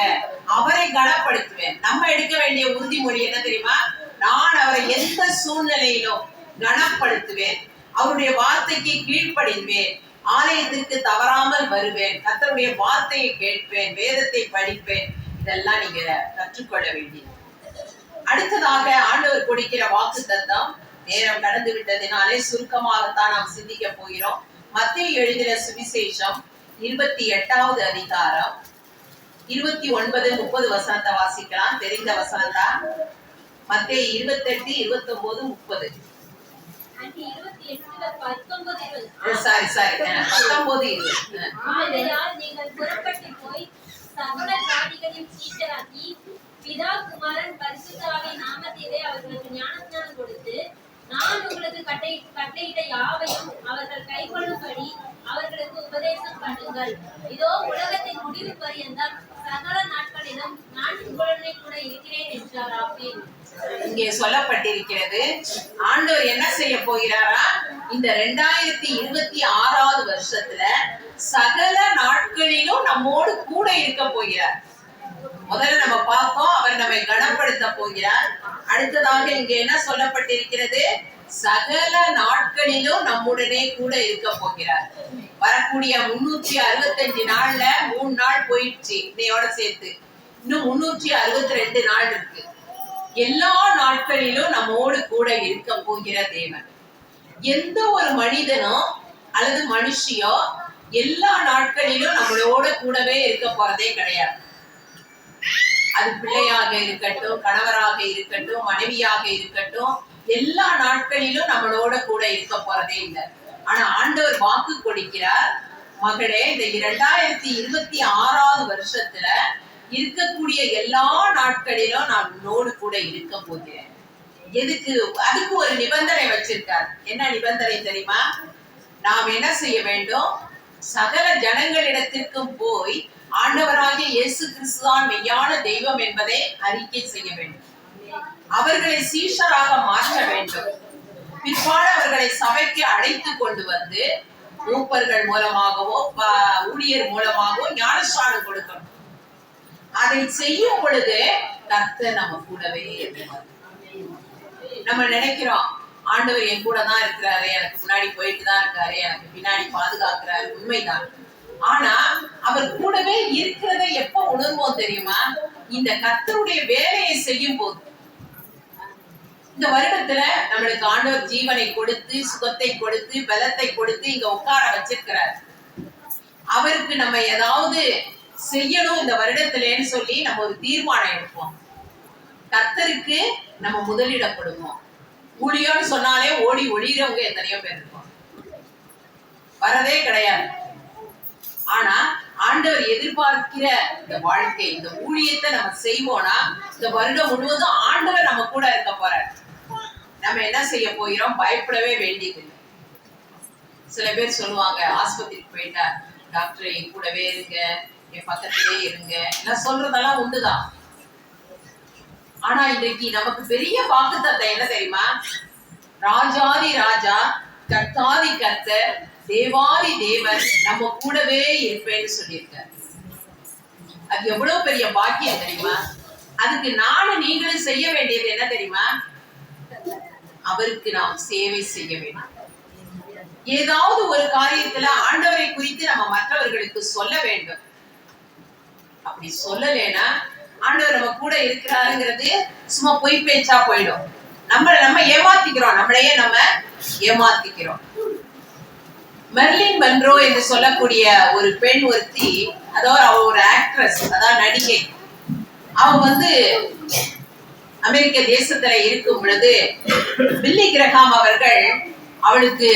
அவரை கனப்படுத்துவேன். நம்ம எடுக்க வேண்டிய உறுதிமொழி என்ன தெரியுமா? நான் அவரை எந்த சூழ்நிலையிலும் கனப்படுத்துவேன், அவருடைய வார்த்தைக்கு கீழ்ப்படிவேன், ஆலயத்திற்கு தவறாமல் வருவேன், கர்த்தருடைய வார்த்தையை கேட்பேன், வேதத்தை படிப்பேன். இதெல்லாம் நீங்க கற்றுக்கொள்ள வேண்டியது. அடுத்ததாக ஆண்டவர் கொடுக்கிற வாக்கு தத்தம், நேரம் கடந்து விட்டதினாலே சுருக்கமாகத்தான் நாம் சிந்திக்க போகிறோம். மத்தேயு எழுதின சுவிசேஷம் 28வது அதிகாரம் 29-30 வசனத்தை வாசிக்கலாம். தெரிந்த வசனத்தா? மத்தேயு 28, 29, 30. சாரி 19, 20. ஆகையால் நீங்கள் புறப்பட்டு போய் சகல ஜாதிகளையும் சீஷராக்கி பிதா குமாரன் பரிசுத்த ஆவியின் நாமத்திலே அவர்களுக்கு ஞானஸ்நானம் கொடுத்து நான் உங்களுக்கு கட்டளையிட்ட யாவையும் அவர்கள் கைக்கொள்ளும்படி அவர்களுக்கு உபதேசம் பண்ணுங்கள். இதோ உலகத்தின் முடிவு பரியந்தம் சகல நாட்களிலும் நான் உங்களுடனே கூட இருக்கிறேன் என்றாராமே. இங்கே சொல்லப்பட்டிருக்கிறது, ஆண்டவர் என்ன செய்ய போகிறாரா? இந்த 2026வது வருஷத்துல சகல நாட்களிலும் நம்மோடு கூட இருக்க போகிறார். முதல்ல நம்ம பார்த்தோம், அவர் நம்மை கனப்படுத்த போகிறார். அடுத்ததாக இங்க என்ன சொல்லப்பட்டிருக்கிறது? சகல நாட்களிலும் நம்முடனே கூட இருக்க போகிறார். வரக்கூடிய 365 நாள்ல 3 நாள் போயிடுச்சு, இன்னையோட சேர்த்து இன்னும் 362 நாள் இருக்கு. எல்லா நாட்களிலும் நம்மோடு கூட இருக்க போகிற தேவன். எந்த ஒரு மனிதனோ அல்லது மனுஷியோ எல்லா நாட்களிலும் நம்மளோட கூடவே இருக்க போறதே கிடையாது. அது பிள்ளையாக இருக்கட்டும், கணவராக இருக்கட்டும், மனைவியாக இருக்கட்டும், எல்லா நாட்களிலும் நம்மளோட கூட இருக்க போறதே இல்லை. ஆனா ஆண்டவர் வாக்கு கொடுக்கிறார், மகளே இந்த 2026வது வருஷத்துல இருக்கக்கூடிய எல்லா நாட்களிலும் நான் உன்னோடு கூட இருக்க போகிறேன். எதுக்கு? அதுக்கு ஒரு நிபந்தனை வச்சிருக்கார். என்ன நிபந்தனை தெரியுமா? நாம் என்ன செய்ய வேண்டும்? சகல ஜனங்களிடத்திற்கும் போய் ஆண்டவராகிய இயேசு கிறிஸ்துதான் மெய்யான தெய்வம் என்பதை அறிக்கை செய்ய வேண்டும். அவர்களை சீஷராக மாற்ற வேண்டும். பிற்பாடு அவர்களை சபைக்கு அழைத்து கொண்டு வந்து மூப்பர்கள் மூலமாகவோ ஊழியர் மூலமாகவோ ஞானஸ்நானம் கொடுக்கணும். அதை செய்யும் பொழுது கர்த்தர் நம்ம கூடவே இருக்கிறார். நம்ம நினைக்கிறோம், ஆண்டவர் என் கூட தான் இருக்கிறாரு, எனக்கு முன்னாடி போயிட்டு தான் இருக்காரு, எனக்கு பின்னாடி பாதுகாக்கிறாரு. உண்மைதான். ஆனா அவர் கூடவே இருக்கிறதை எப்ப உணர்வோம் தெரியுமா? இந்த கர்த்தருடைய வேலையை செய்யும் போது. இந்த வருடத்துல நம்மளுக்கு ஆண்டவர் ஜீவனை கொடுத்து, சுகத்தை கொடுத்து, பலத்தை கொடுத்து இங்க உட்கார வச்சிருக்கிறார். அவருக்கு நம்ம ஏதாவது செய்யணும் இந்த வருடத்துலன்னு சொல்லி நம்ம ஒரு தீர்மானம் எடுப்போம். கர்த்தருக்கு நம்ம முதலிடம் கொடுப்போம். ஊழியம்னு சொன்னாலே ஓடி ஒளிகிறவங்க எத்தனையோ பேர் இருப்போம், வரதே கிடையாது. ஆனா ஆண்டவர் எதிர்பார்க்கிற இந்த வாழ்க்கை, இந்த ஊழியத்தை நம்ம செய்வோம்னா இந்த வருடம் முழுவதும் ஆண்டவர் நம்ம கூட இருக்க போறார். நம்ம என்ன செய்ய போகிறோம்? பயப்படவே வேண்டியது. சில பேர் சொல்லுவாங்க, ஆஸ்பத்திரிக்கு போயிட்டா டாக்டர் என் கூடவே இருங்க, என் பக்கத்திலே இருங்க, எல்லாம் சொல்றதெல்லாம் உண்டுதான். ஆனா இன்னைக்கு நமக்கு பெரிய வாக்குத்தத்தம் என்ன தெரியுமா? ராஜாதி ராஜா கர்த்தாதி கர்த்தர் தேவாதி தேவன் நம்ம கூடவே இருப்பேன்னு சொல்லியிருக்கார். அது எவ்வளவு பெரிய பாக்கியம் தெரியுமா? அதுக்கு நானும் நீங்களும் செய்ய வேண்டியது என்ன தெரியுமா? அவருக்கு நாம் சேவை செய்ய வேண்டும். ஏதாவது ஒரு காரியத்துல ஆண்டவரை குறித்து நம்ம மற்றவர்களுக்கு சொல்ல வேண்டும். அப்படி சொல்லலைன்னா ஆண்டவர் நம்ம கூட இருக்கிறாருங்கிறது சும்மா பொய் பேச்சா போயிடும். நம்ம ஏமாத்திக்கிறோம், நம்மளையே நம்ம ஏமாத்திக்கிறோம். மெர்லின் மன்ரோ என்று சொல்லக்கூடிய ஒரு பெண் ஒருத்தி, அதாவது அவ ஒரு ஆக்ட்ரஸ், அதாவது நடிகை. அவ அமெரிக்க தேசத்துல இருக்கும் பொழுது பில்லி கிரஹாம் அவர்கள் அவளுக்கு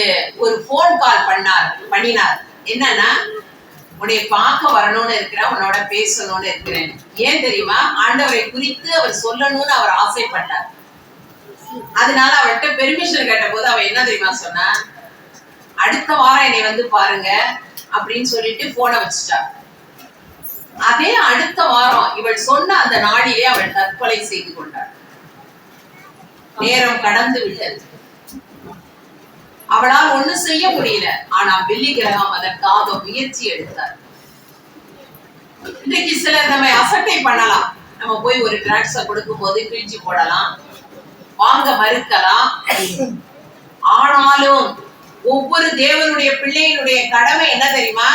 ஒரு போன் கால் பண்ணினார். என்னன்னா, உன்னை பார்க்க வரணும்னு இருக்கிறேன், உன்னோட பேசணும்னு இருக்கிறேன். ஏன் தெரியுமா? ஆண்டவரை குறித்து அவர் சொல்லணும்னு அவர் ஆசைப்பட்டார். அதனால அவர்கிட்ட பெர்மிஷன் கேட்ட போது அவ என்ன தெரியுமா சொன்னா, அடுத்த வாரம் என்னை பாருங்க அப்படின்னு சொல்லிட்டு போனை வச்சுட்டா. அதே அடுத்த வாரம் இவள் சொன்ன அந்த நாளிலே அவள் தற்கொலை செய்து கொண்டாள். நேரம் கடந்து விட்டது. அவளால் ஒண்ணும் செய்ய முடியல. ஆனா பில்லி கிரஹாம் அதற்காக முயற்சி எடுத்தார். இன்றைக்கு சிலர் நம்ம அசட்டை பண்ணலாம். நம்ம போய் ஒரு டிராக்ஸ கொடுக்கும் போது கிழிச்சு போடலாம், வாங்க மறுக்கலாம். ஆனாலும் ஒவ்வொரு தேவனுடைய பிள்ளையினுடைய கடமை என்ன தெரியுமா?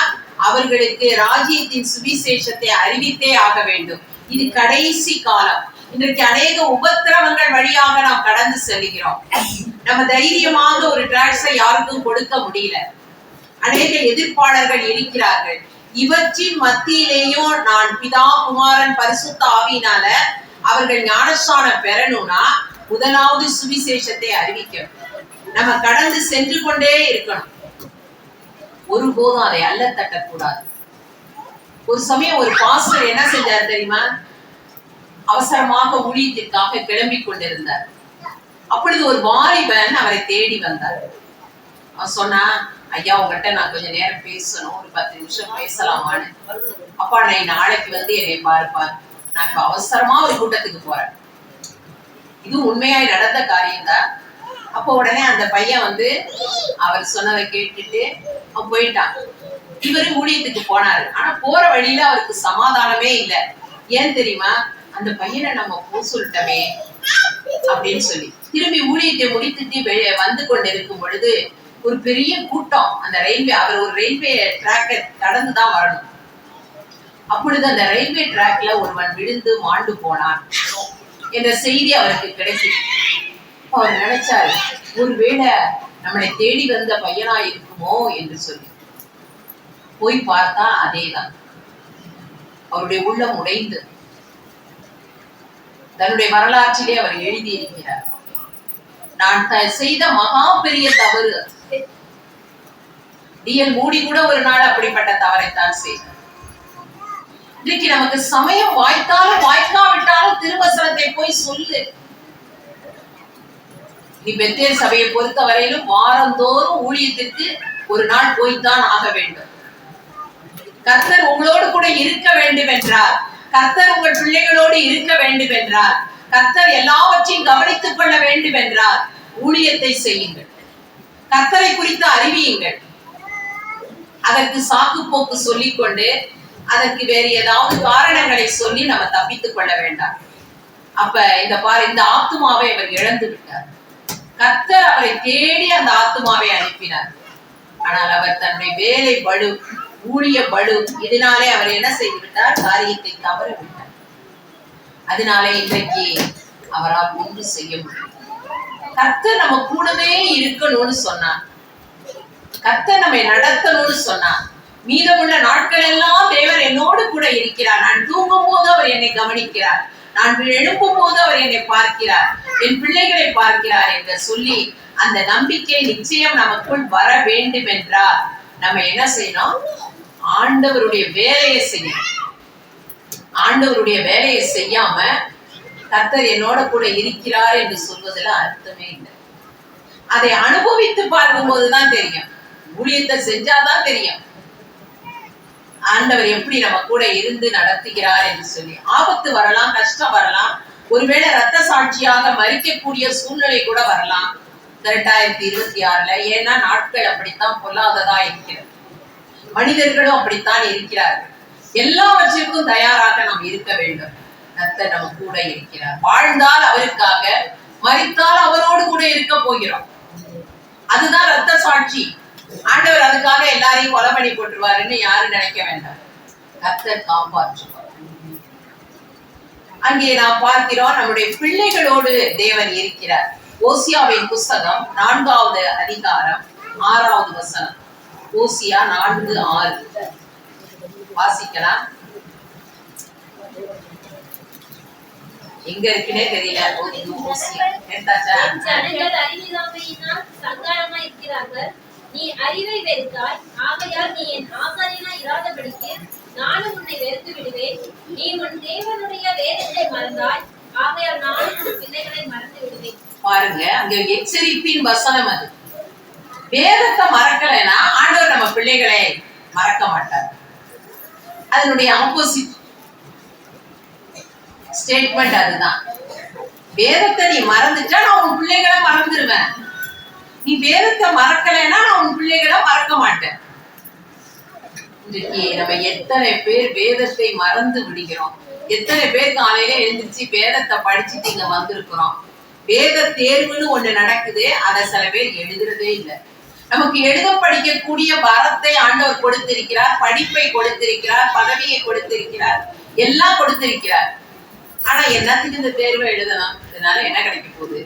அவர்களுக்கு ராஜ்யத்தின் சுவிசேஷத்தை அறிவித்தே ஆக வேண்டும். இது கடைசி காலம். இன்றைக்கு அநேக உபத்திரவங்கள் வழியாக நாம் கடந்து செல்கிறோம். நம்ம தைரியமாக ஒரு டிராக்ஸை யாருக்கும் கொடுக்க முடியல. அநேக எதிர்ப்பாளர்கள் இருக்கிறார்கள். இவற்றின் மத்தியிலேயும் நான் பிதா குமாரன் பரிசுத்த ஆவியினால அவர்கள் ஞானஸ்நானம் பெறணும்னா முதலாவது சுவிசேஷத்தை அறிவிக்கணும். நம்ம கடந்து சென்று கொண்டே இருக்கணும். ஒருபோதும் அதை அல்ல தட்டக்கூடாது. ஒரு சமயம் ஒரு பாஸ்டர் என்ன செஞ்சார் தெரியுமா? அவசரமாக ஊழியத்திற்காக கிளம்பி கொண்டிருந்தார். அப்பொழுது ஒரு வாலிபன் அவரை தேடி வந்தார். அவன் சொன்னா, ஐயா உங்ககிட்ட நான் கொஞ்ச நேரம் பேசணும், ஒரு 10 நிமிஷம் பேசலாமான்னு. அப்பா நான் நாளைக்கு என்னை பார்ப்பார், நான் இப்ப அவசரமா ஒரு கூட்டத்துக்கு போறேன். இது உண்மையாய் நடந்த காரியம்தான். அப்போ உடனே அந்த பையன் அவர் சொன்னதை கேட்டுட்டு அவன் போயிட்டான். இவரு ஊழியத்துக்கு போனாரு. ஆனா போற வழியில அவருக்கு சமாதானமே இல்லை. ஏன் தெரியுமா? அந்த பையனை நம்ம போ சொல்லிட்டோமே அப்படின்னு சொல்லி திரும்பி ஊழியத்தை முடித்துட்டு வந்து கொண்டிருக்கும் பொழுது ஒரு பெரிய கூட்டம் அந்த அவர் ஒரு ரயில்வே டிராக்கை கடந்துதான் வரணும். அப்பொழுது அந்த ரயில்வே டிராக்ல ஒருவன் விழுந்து மாண்டு போனான் என்ற செய்தி அவருக்கு கிடைக்கும். அவர் நினைச்சாரு, ஒருவேளை நம்மளை தேடி வந்த பையனா இருக்குமோ என்று சொல்லி போய் பார்த்தா அதேதான். அவருடைய உள்ளம் உடைந்து தன்னுடைய வரலாற்றிலே அவர் எழுதியிருக்கிறார், நான் செய்த மகா பெரிய தவறு. டிஎல் மூடி கூட ஒரு நாள் அப்படிப்பட்ட தவறைத்தான் செய்தார். இன்றைக்கு நமக்கு சமயம் வாய்த்தாலும் வாய்க்காவிட்டாலும் திருவசனத்தை போய் சொல்லு. நீ பெத்தேல் சபையை பொறுத்த வரையிலும் வாரந்தோறும் ஊழியத்திற்கு ஒரு நாள் போய்த்தான் ஆக வேண்டும். கர்த்தர் உங்களோடு கூட இருக்க வேண்டும் என்றார், கர்த்தர் உங்கள் பிள்ளைகளோடு இருக்க வேண்டும் என்றார், கர்த்தர் எல்லாவற்றையும் கவனித்துக் கொள்ள வேண்டும் என்றார், ஊழியத்தை செய்யுங்கள். கர்த்தரை குறித்து அறிவியுங்கள். அதற்கு சாக்கு போக்கு சொல்லிக்கொண்டு அதற்கு வேறு ஏதாவது காரணங்களை சொல்லி நம்ம தப்பித்துக் கொள்ள வேண்டாம். அப்ப இந்த ஆத்துமாவை அவர் இழந்து விட்டார். கர்த்தர் அவரை தேடி அந்த ஆத்துமாவை அனுப்பினார். ஆனால் அவர் தன்னுடைய வேலை பளு, ஊழிய பளு, இதனாலே அவர் என்ன செய்து விட்டார்? காரியத்தை தவற விட்டார். அதனாலே இன்றைக்கு அவரால் ஒன்று செய்ய முடியும். கர்த்தர் நம்ம கூடவே இருக்கணும்னு சொன்னார். கர்த்தர் நம்மை நடத்தணும்னு சொன்னார். மீதமுள்ள நாட்கள் எல்லாம் தேவன் என்னோடு கூட இருக்கிறார். நான் தூங்கும் போது அவர் என்னை கவனிக்கிறார், நான் எழுப்பும் போது அவர் என்னை பார்க்கிறார், என் பிள்ளைகளை பார்க்கிறார் என்று சொல்லி அந்த நம்பிக்கை நிச்சயம் நமக்குள் வர வேண்டும் என்றால் நம்ம என்ன செய்யணும்? ஆண்டவருடைய வேலையை செய்யணும். ஆண்டவருடைய வேலையை செய்யாம கர்த்தர் என்னோட கூட இருக்கிறார் என்று சொல்வதில் அர்த்தமே இல்லை. அதை அனுபவித்து பார்க்கும் போதுதான் தெரியும். ஊழியத்தை செஞ்சாதான் தெரியும் ஆண்டவர் எப்படி நம்ம கூட இருந்து நடத்துகிறார் என்று சொல்லி. ஆபத்து வரலாம், கஷ்டம் வரலாம், ஒருவேளை ரத்த சாட்சியாக மறிக்கக்கூடிய சூழ்நிலை கூட வரலாம். 2026 ஏன்னா நாட்கள் அப்படித்தான் பொல்லாததா இருக்கிறது, மனிதர்களும் அப்படித்தான் இருக்கிறார்கள். எல்லாவற்றிற்கும் தயாராக நாம் இருக்க வேண்டும். கர்த்தர் நம்ம கூட இருக்கிறார். வாழ்ந்தால் அவருக்காக, மரித்தால் அவரோடு கூட இருக்க போகிறோம். அதுதான் ரத்த சாட்சி. ஆண்டவர் அதுக்காக எல்லாரையும் கொலை பண்ணி போட்டுருவாருன்னு யாரும் நினைக்க வேண்டாம். கர்த்தர் காப்பாற்றுவார். அங்கே நாம் பார்க்கிறோம், நம்முடைய பிள்ளைகளோடு தேவன் இருக்கிறார். ஓசியாவின் புஸ்தகம் 4வது அதிகாரம் 6வது வசனம். ஓசியா 4:6 வாசிக்கலாம். எங்க இருக்குன்னே தெரியல. ஜனங்கள் அறிவில்லாமையினால் சங்காரமா இருக்கிறார்கள். நீ அறிவை வெறுத்தாய், ஆகையால் நீ என் ஆசாரியனாய் இராதபடிக்கு நானும் உன்னை வெறுத்து விடுவேன். நீ உன் தேவனுடைய வேதத்தை மறந்தாய், ஆகையால் நானும் உன் பிள்ளைகளை மறந்து விடுவேன். பாருங்க, அங்க எச்சரிப்பின் வசனம் அது. வேதத்தை மறக்கலைன்னா ஆண்டவர் நம்ம பிள்ளைகளை மறக்க மாட்டார். அதனுடைய ஆப்போசிட் ஸ்டேட்மெண்ட் அதுதான். வேதத்தை நீ மறந்துட்டா நான் உன் பிள்ளைகளை மறந்துடுவேன். நீ வேதத்தை மறக்கலைன்னா நான் உன் பிள்ளைகளை மறக்க மாட்டேன். இன்றைக்கு நம்ம எத்தனை பேர் வேதத்தை மறந்து விடுகிறோம். எத்தனை பேர் காலையில எழுந்திருச்சு வேதத்தை படிச்சுட்டு இங்க வந்திருக்கிறோம். வேத தேர்வுன்னு ஒண்ணு நடக்குது, அதை சில பேர் எழுதுறதே இல்லை. நமக்கு எழுத படிக்கக்கூடிய வரத்தை ஆண்டவர் கொடுத்திருக்கிறார், படிப்பை கொடுத்திருக்கிறார், பதவியை கொடுத்திருக்கிறார், எல்லாம் கொடுத்திருக்கிறார். ஆனா என்னத்துக்கு இந்த தேர்வை எழுதலாம்? இதனால என்ன கிடைக்க போகுது?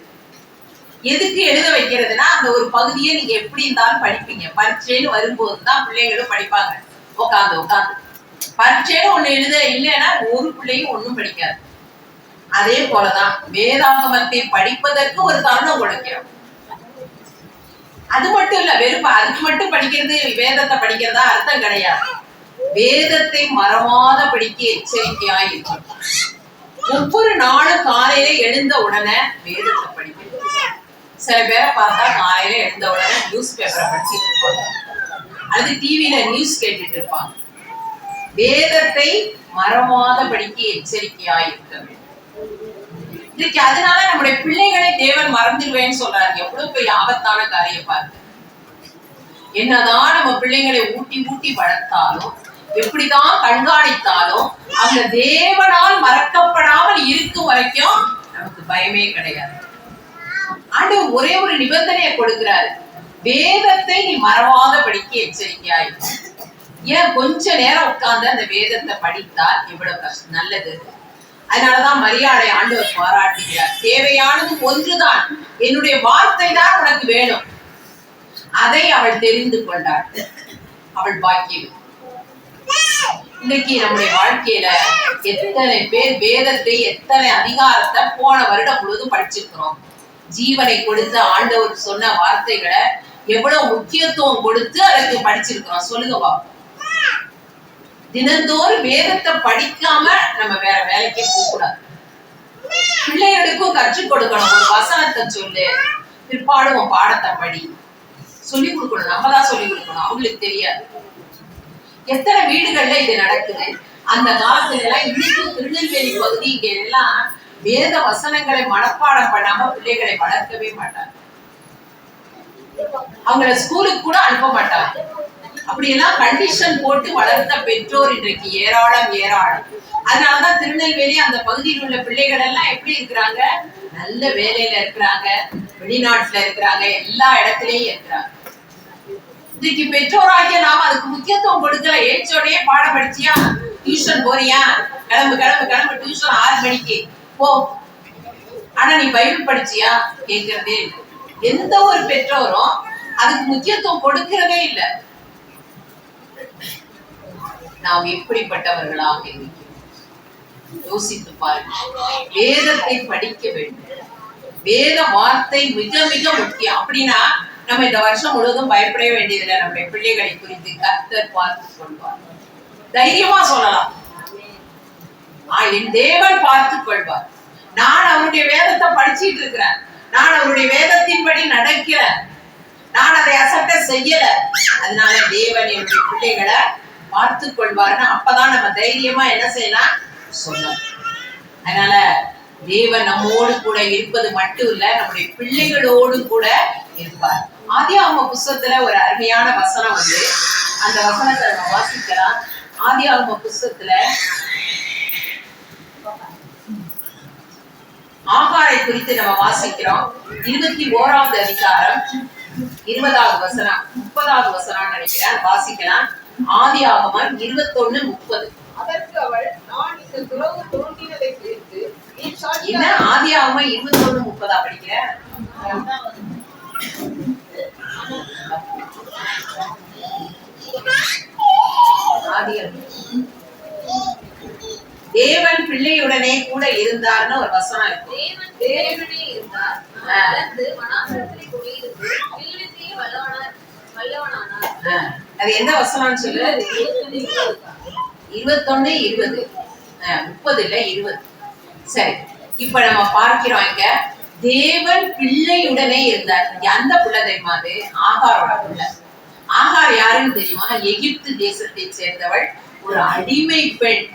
எதுக்கு எழுத வைக்கிறதுனா, அந்த ஒரு பகுதியை நீங்க எப்படி இருந்தாலும் படிப்பீங்க. பரீட்சைன்னு வரும்போதுதான் பிள்ளைங்களும் படிப்பாங்க. உட்காந்து பரீட்சைன்னு ஒண்ணு எழுத இல்லைன்னா ஒரு பிள்ளையும் ஒண்ணும் படிக்காது. அதே போலதான் வேதாகமத்தை படிப்பதற்கு ஒரு தருணம் கொடுக்கிறோம். அது மட்டும் இல்ல, வெறும் அதுக்கு மட்டும் படிக்கிறது, வேதத்தை படிக்கிறதா அர்த்தம் கிடையாது. வேதத்தை மறவாத படிக்க எச்சரிக்கையாய் இருக்கும். ஒவ்வொரு நாளும் காலையில எழுந்த உடனே வேதத்தை படிக்கணும். சில பேரை பார்த்தா காலையில எழுந்த உடனே நியூஸ் பேப்பரை படிச்சுட்டு இருப்பாங்க, அல்லது டிவியில நியூஸ் கேட்டுட்டு இருப்பாங்க. வேதத்தை மறவாத படிக்க எச்சரிக்கையாய் இருக்க வேண்டும். இன்னைக்கு அதனால நம்முடைய பிள்ளைகளை தேவன் மறந்துடுவேன்னு சொல்றாரு. எவ்வளவு பெரிய ஆபத்தான காரியம் பாருங்க. என்னதான் நம்ம பிள்ளைங்களை ஊட்டி ஊட்டி வளர்த்தாலும், எப்படிதான் கண்காணித்தாலும், அந்த தேவனால் மறக்கப்படாமல் இருக்கும் வரைக்கும் நமக்கு பயமே கிடையாது. ஆண்டவர் ஒரே ஒரு நிபந்தனையை கொடுக்கிறாரு, வேதத்தை நீ மறவாத படிக்க எச்சரிக்கையாய். ஏன் கொஞ்ச நேரம் உட்கார்ந்து அந்த வேதத்தை படித்தால் எவ்வளவு கஷ்டம், நல்லது. அதனாலதான் மரியாதை ஆண்டவர் பாராட்டுகிறார். தேவையானது ஒன்றுதான், என்னுடைய வார்த்தை தான் உனக்கு வேணும். அதை அவள் தெரிந்து கொண்டாள். அவள் பாக்கியம். இன்னைக்கு நம்முடைய வாழ்க்கையில எத்தனை பேர் வேதத்தை, எத்தனை அதிகாரத்தை போன வருடம் முழுவதும் படிச்சிருக்கிறோம். ஜீவனை கொடுத்த ஆண்டவர் சொன்ன வார்த்தைகளை எவ்வளவு முக்கியத்துவம் கொடுத்து அதற்கு படிச்சிருக்கிறோம். சொல்லுங்க பாப்போம். தினந்தோறும் வேதத்தை படிக்காம நம்ம வேற வேலைக்கே போக கூடாது. பிள்ளைகளுக்கும் கற்றுக் கொடுக்கணும். ஒரு வசனத்தை சொல்லு, பிற்பாடு உன் பாடத்தை படி, சொல்லி கொடுக்கணும். நம்ம தான் சொல்லி கொடுக்கணும், அவங்களுக்கு தெரியாது. எத்தனை வீடுகள்ல இது நடக்குது. அந்த காலத்துல எல்லாம், இன்னைக்கும் திருநெல்வேலி பகுதி இங்க எல்லாம் வேத வசனங்களை மனப்பாடம் பண்ணாம பிள்ளைகளை வளர்க்கவே மாட்டாங்க. அவங்கள ஸ்கூலுக்கு கூட அனுப்ப மாட்டாங்க. அப்படியெல்லாம் கண்டிஷன் போட்டு வளர்த்த பெற்றோர் இன்றைக்கு ஏராளம் ஏராளம். அதனாலதான் திருநெல்வேலி அந்த பகுதியில் உள்ள பிள்ளைகள் எல்லாம் எப்படி இருக்கிறாங்க? நல்ல வேலையில இருக்கிறாங்க, வெளிநாட்டுல இருக்கிறாங்க, எல்லா இடத்துலயும் இருக்கிறாங்க. இன்னைக்கு பெற்றோராகிய நாம அதுக்கு முக்கியத்துவம் கொடுக்கல. ஏச்சோடய பாடம் படிச்சியா, டியூஷன் போறியா, கிளம்பு கிளம்பு கிளம்பு, டியூஷன் 6 மணிக்கு போ. ஆனா நீ பைபிள் படிச்சியா கேட்கிறதே இல்லை. எந்த ஒரு பெற்றோரும் அதுக்கு முக்கியத்துவம் கொடுக்கிறதே இல்லை. நாம் எப்படிப்பட்டவர்களாக இருக்கிறோம் யோசித்து பாருங்க. வேதத்தை படிக்க வேண்டும். வேத வார்த்தை மிக மிக முக்கியம். அப்படின்னா நம்ம இந்த வருஷம் முழுவதும் பயப்பட வேண்டியதில்லை. நம்முடைய பிள்ளைகளை குறித்து கர்த்தர் பார்த்து கொள்வார். தைரியமா சொல்லலாம், என் தேவன் பார்த்துக் கொள்வார். நான் அவருடைய வேதத்தை படிச்சுட்டு இருக்கிறேன், நான் அவருடைய வேதத்தின்படி நடக்கிறேன், நான் அதை அசட்ட செய்யல. அதனால தேவன் என்னுடைய பிள்ளைகளை பார்த்து கொள்வாருன்னு அப்பதான் நம்ம தைரியமா என்ன செய்யலாம் சொல்லலாம். அதனால தேவன் நம்மோடு கூட இருப்பது மட்டும் இல்ல, நம்முடைய பிள்ளைகளோடு கூட இருப்பார். ஆதியாகம புஸ்தகத்துல ஒரு அருமையான வசனம் வந்து அந்த வசனத்தை நம்ம வாசிக்கலாம். ஆதியாகம புஸ்தகத்துல ஆகாரை குறித்து நம்ம வாசிக்கிறோம். 21வது அதிகாரம் 20வது வசனம் 30வது வசனம் நினைக்கிறேன், வாசிக்கலாம். ஆதியாகமம் 21:30. அதற்கு அவள், நான் இந்த துறவு தோன்றினதை குறித்து நீ என்ன சாட்சியாக ஆதியாகமம் 21:30 படிக்கிறேன்? தேவன் பிள்ளையுடனே கூட இருந்தார்னு ஒரு வசனம் இருக்கு. தேவனே இருந்தார். வளர்ந்து வனாந்தரத்திலே குடியிருந்து வில்வித்தையை வல்லவனானார். அது எந்த வசனம்னு சொல்லு? 21:20. 30 இல்ல 20. சரி, இப்ப நம்ம பார்க்கிறோம் இங்க தேவன் பிள்ளையுடனே இருந்தார். அந்த பிள்ளை தெரியுமா? அது ஆகாரோட பிள்ளை. ஆகார் யாருன்னு தெரியுமா? எகிப்து தேசத்தை சேர்ந்தவள், ஒரு அடிமை பெண்.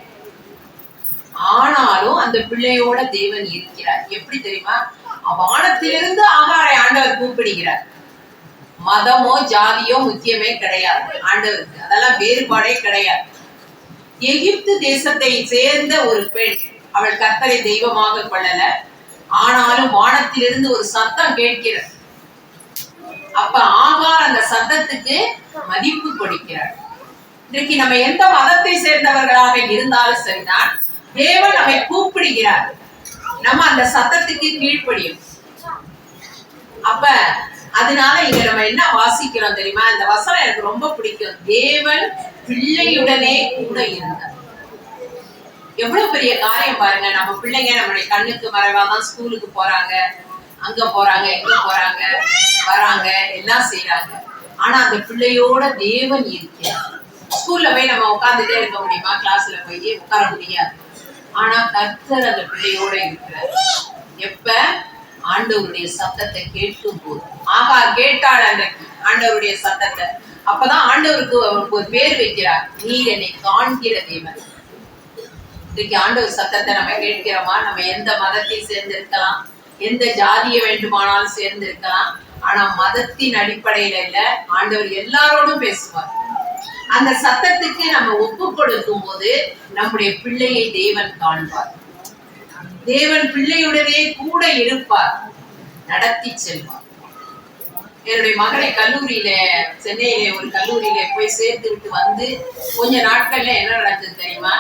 ஆனாலும் அந்த பிள்ளையோட தேவன் இருக்கிறார். எப்படி தெரியுமா? வானத்திலிருந்து ஆகாரை ஆண்டவர் கூப்பிடுகிறார். மதமோ ஜாதியோ முக்கியமே கிடையாது ஆண்டவருக்கு, அதெல்லாம் வேறுபாடே கிடையாது. எகிப்து தேசத்தை சேர்ந்த ஒரு பெண், அவள் கர்த்தரை தெய்வமாக கொள்ளல. ஆனாலும் வானத்திலிருந்து ஒரு சத்தம் கேட்கிறது. அப்ப ஆகார் அந்த சத்தத்துக்கு மதிப்பு கொடுக்கிறார். இன்றைக்கு நம்ம எந்த மதத்தை சேர்ந்தவர்களாக இருந்தாலும் சரிதான், தேவன் நம்மை கூப்பிடுகிறார். நம்ம அந்த சத்தத்துக்கு கீழ்ப்படியும். அப்ப அதனால இங்க நம்ம என்ன வாசிக்கிறோம் தெரியுமா? இந்த வசனம் எனக்கு ரொம்ப பிடிக்கும். தேவன் பிள்ளையுடனே கூட இருந்தார். எவ்வளவு பெரிய காரியம் பாருங்க. நம்ம பிள்ளைங்க நம்மளுடைய கண்ணுக்கு மறைவாதான் ஸ்கூலுக்கு போறாங்க, அங்க போறாங்க, இங்க போறாங்க, வராங்க, எல்லாம் செய்யறாங்க. ஆனா அந்த பிள்ளையோட தேவன் இருக்கிறார். ஸ்கூல்ல போய் நம்ம உட்கார்ந்துட்டே இருக்க முடியுமா? கிளாஸ்ல போய் உட்கார முடியாது. ஆனா கர்த்தர் அந்த பிள்ளையோட இருக்கிறார். எப்ப? ஆண்டவருடைய சத்தத்தை கேட்கும் போது. ஆகார் கேட்டாள் அன்றைக்கு ஆண்டவருடைய சத்தத்தை. அப்பதான் ஆண்டவருக்கு அவருக்கு ஒரு பேர் வைக்கிறார், நீர் என்னை காண்கிற தேவன். இன்னைக்கு ஆண்டவர் சத்தத்தை நம்ம கேட்கிறோமா? நம்ம எந்த மதத்தை சேர்ந்திருக்கலாம், எந்த ஜாதியை வேண்டுமானாலும் சேர்ந்திருக்கலாம். ஆனா மதத்தின் அடிப்படையில இல்ல, ஆண்டவர் எல்லாரோடும் பேசுவார். அந்த சத்தத்துக்கு நம்ம ஒப்பு கொடுக்கும் போது நம்முடைய பிள்ளையை தேவன் காண்பார். தேவன் பிள்ளையுடனே கூட இருப்பார், நடத்தி செல்வார். என்னுடைய மகளை கல்லூரியில, சென்னையில ஒரு கல்லூரியில போய் சேர்த்து விட்டு வந்து கொஞ்ச நாட்கள்ல என்ன நடந்தது தெரியுமா?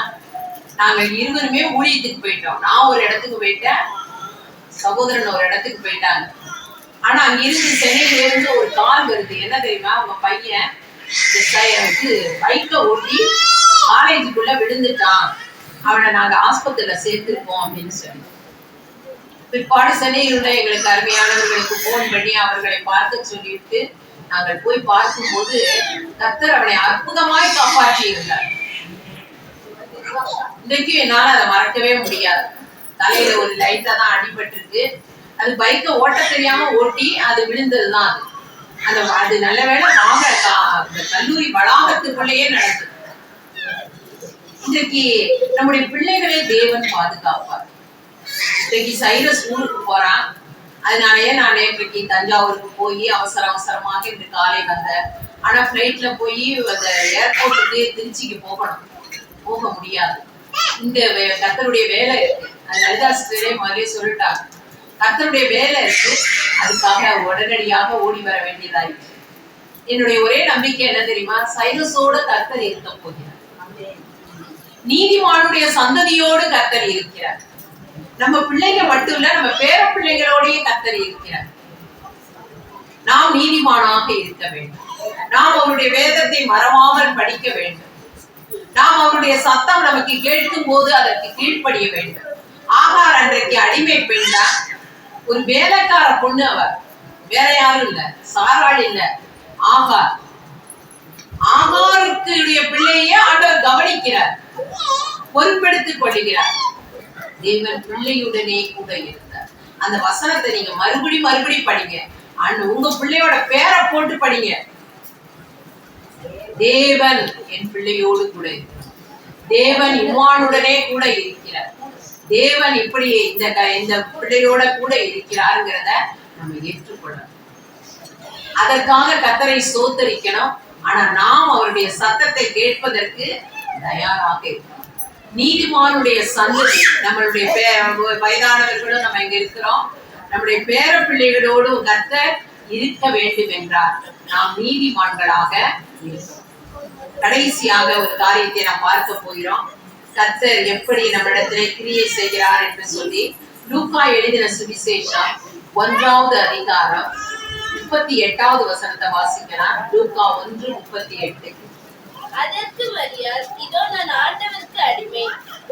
நாங்க இருவருமே ஊழியத்துக்கு போயிட்டோம். நான் ஒரு இடத்துக்கு போயிட்டேன், சகோதரன் ஒரு இடத்துக்கு போயிட்டாங்க. ஆனா அங்க இருந்து சென்னையில இருந்து ஒரு கால் வருது. என்ன தெரியுமா? உங்க பையன் பைக்கை ஓட்டி காலேஜுக்குள்ள விழுந்துட்டான், அவனை நாங்க ஆஸ்பத்திரியில சேர்த்திருக்கோம் அப்படின்னு சொல்லி. பிற்பாடு சென்னையில் உள்ள எங்களுக்கு அருமையானவர்களுக்கு போன் பண்ணி அவர்களை பார்க்க சொல்லிட்டு நாங்கள் போய் பார்க்கும் போது கர்த்தர் அவனை அற்புதமாய் காப்பாற்றி இருந்தார். இன்றைக்கு என்னால அதை மறக்கவே முடியாது. தலையில ஒரு லைட்டா தான் அடிபட்டிருக்கு. அது பைக்கை ஓட்ட தெரியாம ஓட்டி அது விழுந்ததுதான். அது நல்ல வேளை நாங்க கல்லூரி வளாகத்துக்குள்ளேயே நடந்தது. இன்றைக்கு நம்முடைய பிள்ளைகளை தேவன் பாதுகாப்பார். இன்றைக்கு சைரஸ் ஊருக்கு போறான். அதனாலயே நான் நேற்றைக்கு தஞ்சாவூருக்கு போய் அவசரமாக இன்று காலை வந்தேன். ஆனா பிளைட்ல போய் அந்த ஏர்போர்ட்டுக்கு திருச்சிக்கு போக முடியாது. இங்க கர்த்தருடைய வேலை இருக்கு. லலிதாசிரியரே மாதிரியே சொல்லிட்டாங்க, கர்த்தருடைய வேலை இருக்கு, அதுக்காக உடனடியாக ஓடி வர வேண்டியதாயிருக்கு. என்னுடைய ஒரே நம்பிக்கை என்ன தெரியுமா? சைரஸோட கர்த்தர் இருக்க போகிறார். நீதிமானுடைய சந்ததியோடு கர்த்தர் இருக்கிறார். நம்ம பிள்ளைங்க மட்டும் இல்ல, நம்ம பேர பிள்ளைகளோடய கர்த்தர் இருக்கிறார். நாம் நீதிமானாக இருக்க வேண்டும். நாம் அவருடைய வேதத்தை மறவாமல் படிக்க வேண்டும். நாம் அவருடைய சத்தம் நமக்கு கேட்கும் போது அதற்கு கீழ்ப்படிய வேண்டும். ஆகார் அன்றைக்கு அடிமை பெண் தான், ஒரு வேலைக்கார பொண்ணு. அவர் வேற யாரும் இல்ல, சாராள் இல்ல, ஆகார். ஆகாருக்கு பிள்ளையே ஆண்டவர் கவனிக்கிறார், பொறுப்பெடுத்துக் கொள்கிறார். தேவன் பிள்ளையுடனே கூட இருந்தார். அந்த வசனத்தை நீங்க மறுபடி படிங்க. உங்க பிள்ளையோட பேரை போட்டு படிங்க. தேவன் என் பிள்ளையோடு கூட இருக்கிறார். தேவன் இம்மானுடனே கூட இருக்கிறார். தேவன் இப்படி இந்த பிள்ளையோட கூட இருக்கிறாருங்கிறத நம்ம ஏற்றுக்கொள்ளணும். அதற்காக கர்த்தரை ஸ்தோத்தரிக்கணும். ஆனா நாம் அவருடைய சத்தத்தை கேட்பதற்கு தயாராக இருக்கணும். நீதிமானுடைய சந்ததி, நம்மளுடைய வயதானவர்களும் நம்ம இங்க இருக்கிறோம், நம்முடைய பேர பிள்ளைகளோடும் கர்த்தர் இருக்க வேண்டும் என்றார் நாம் நீதிமான்களாக இருக்கணும். கடைசியாக ஒரு காரியத்தை நாம் பார்க்க போகிறோம். கர்த்தர் எப்படி நம்மிடத்திலே கிரியை செய்கிறார் என்று சொல்லி லூக்கா எழுதின சுவிசேஷம் 1வது அதிகாரம் 38வது வசனத்தை வாசிக்கலாம். லூக்கா 1:38. அதற்கு மரியாள், இதோ நான் ஆண்டவருக்கு அடிமை,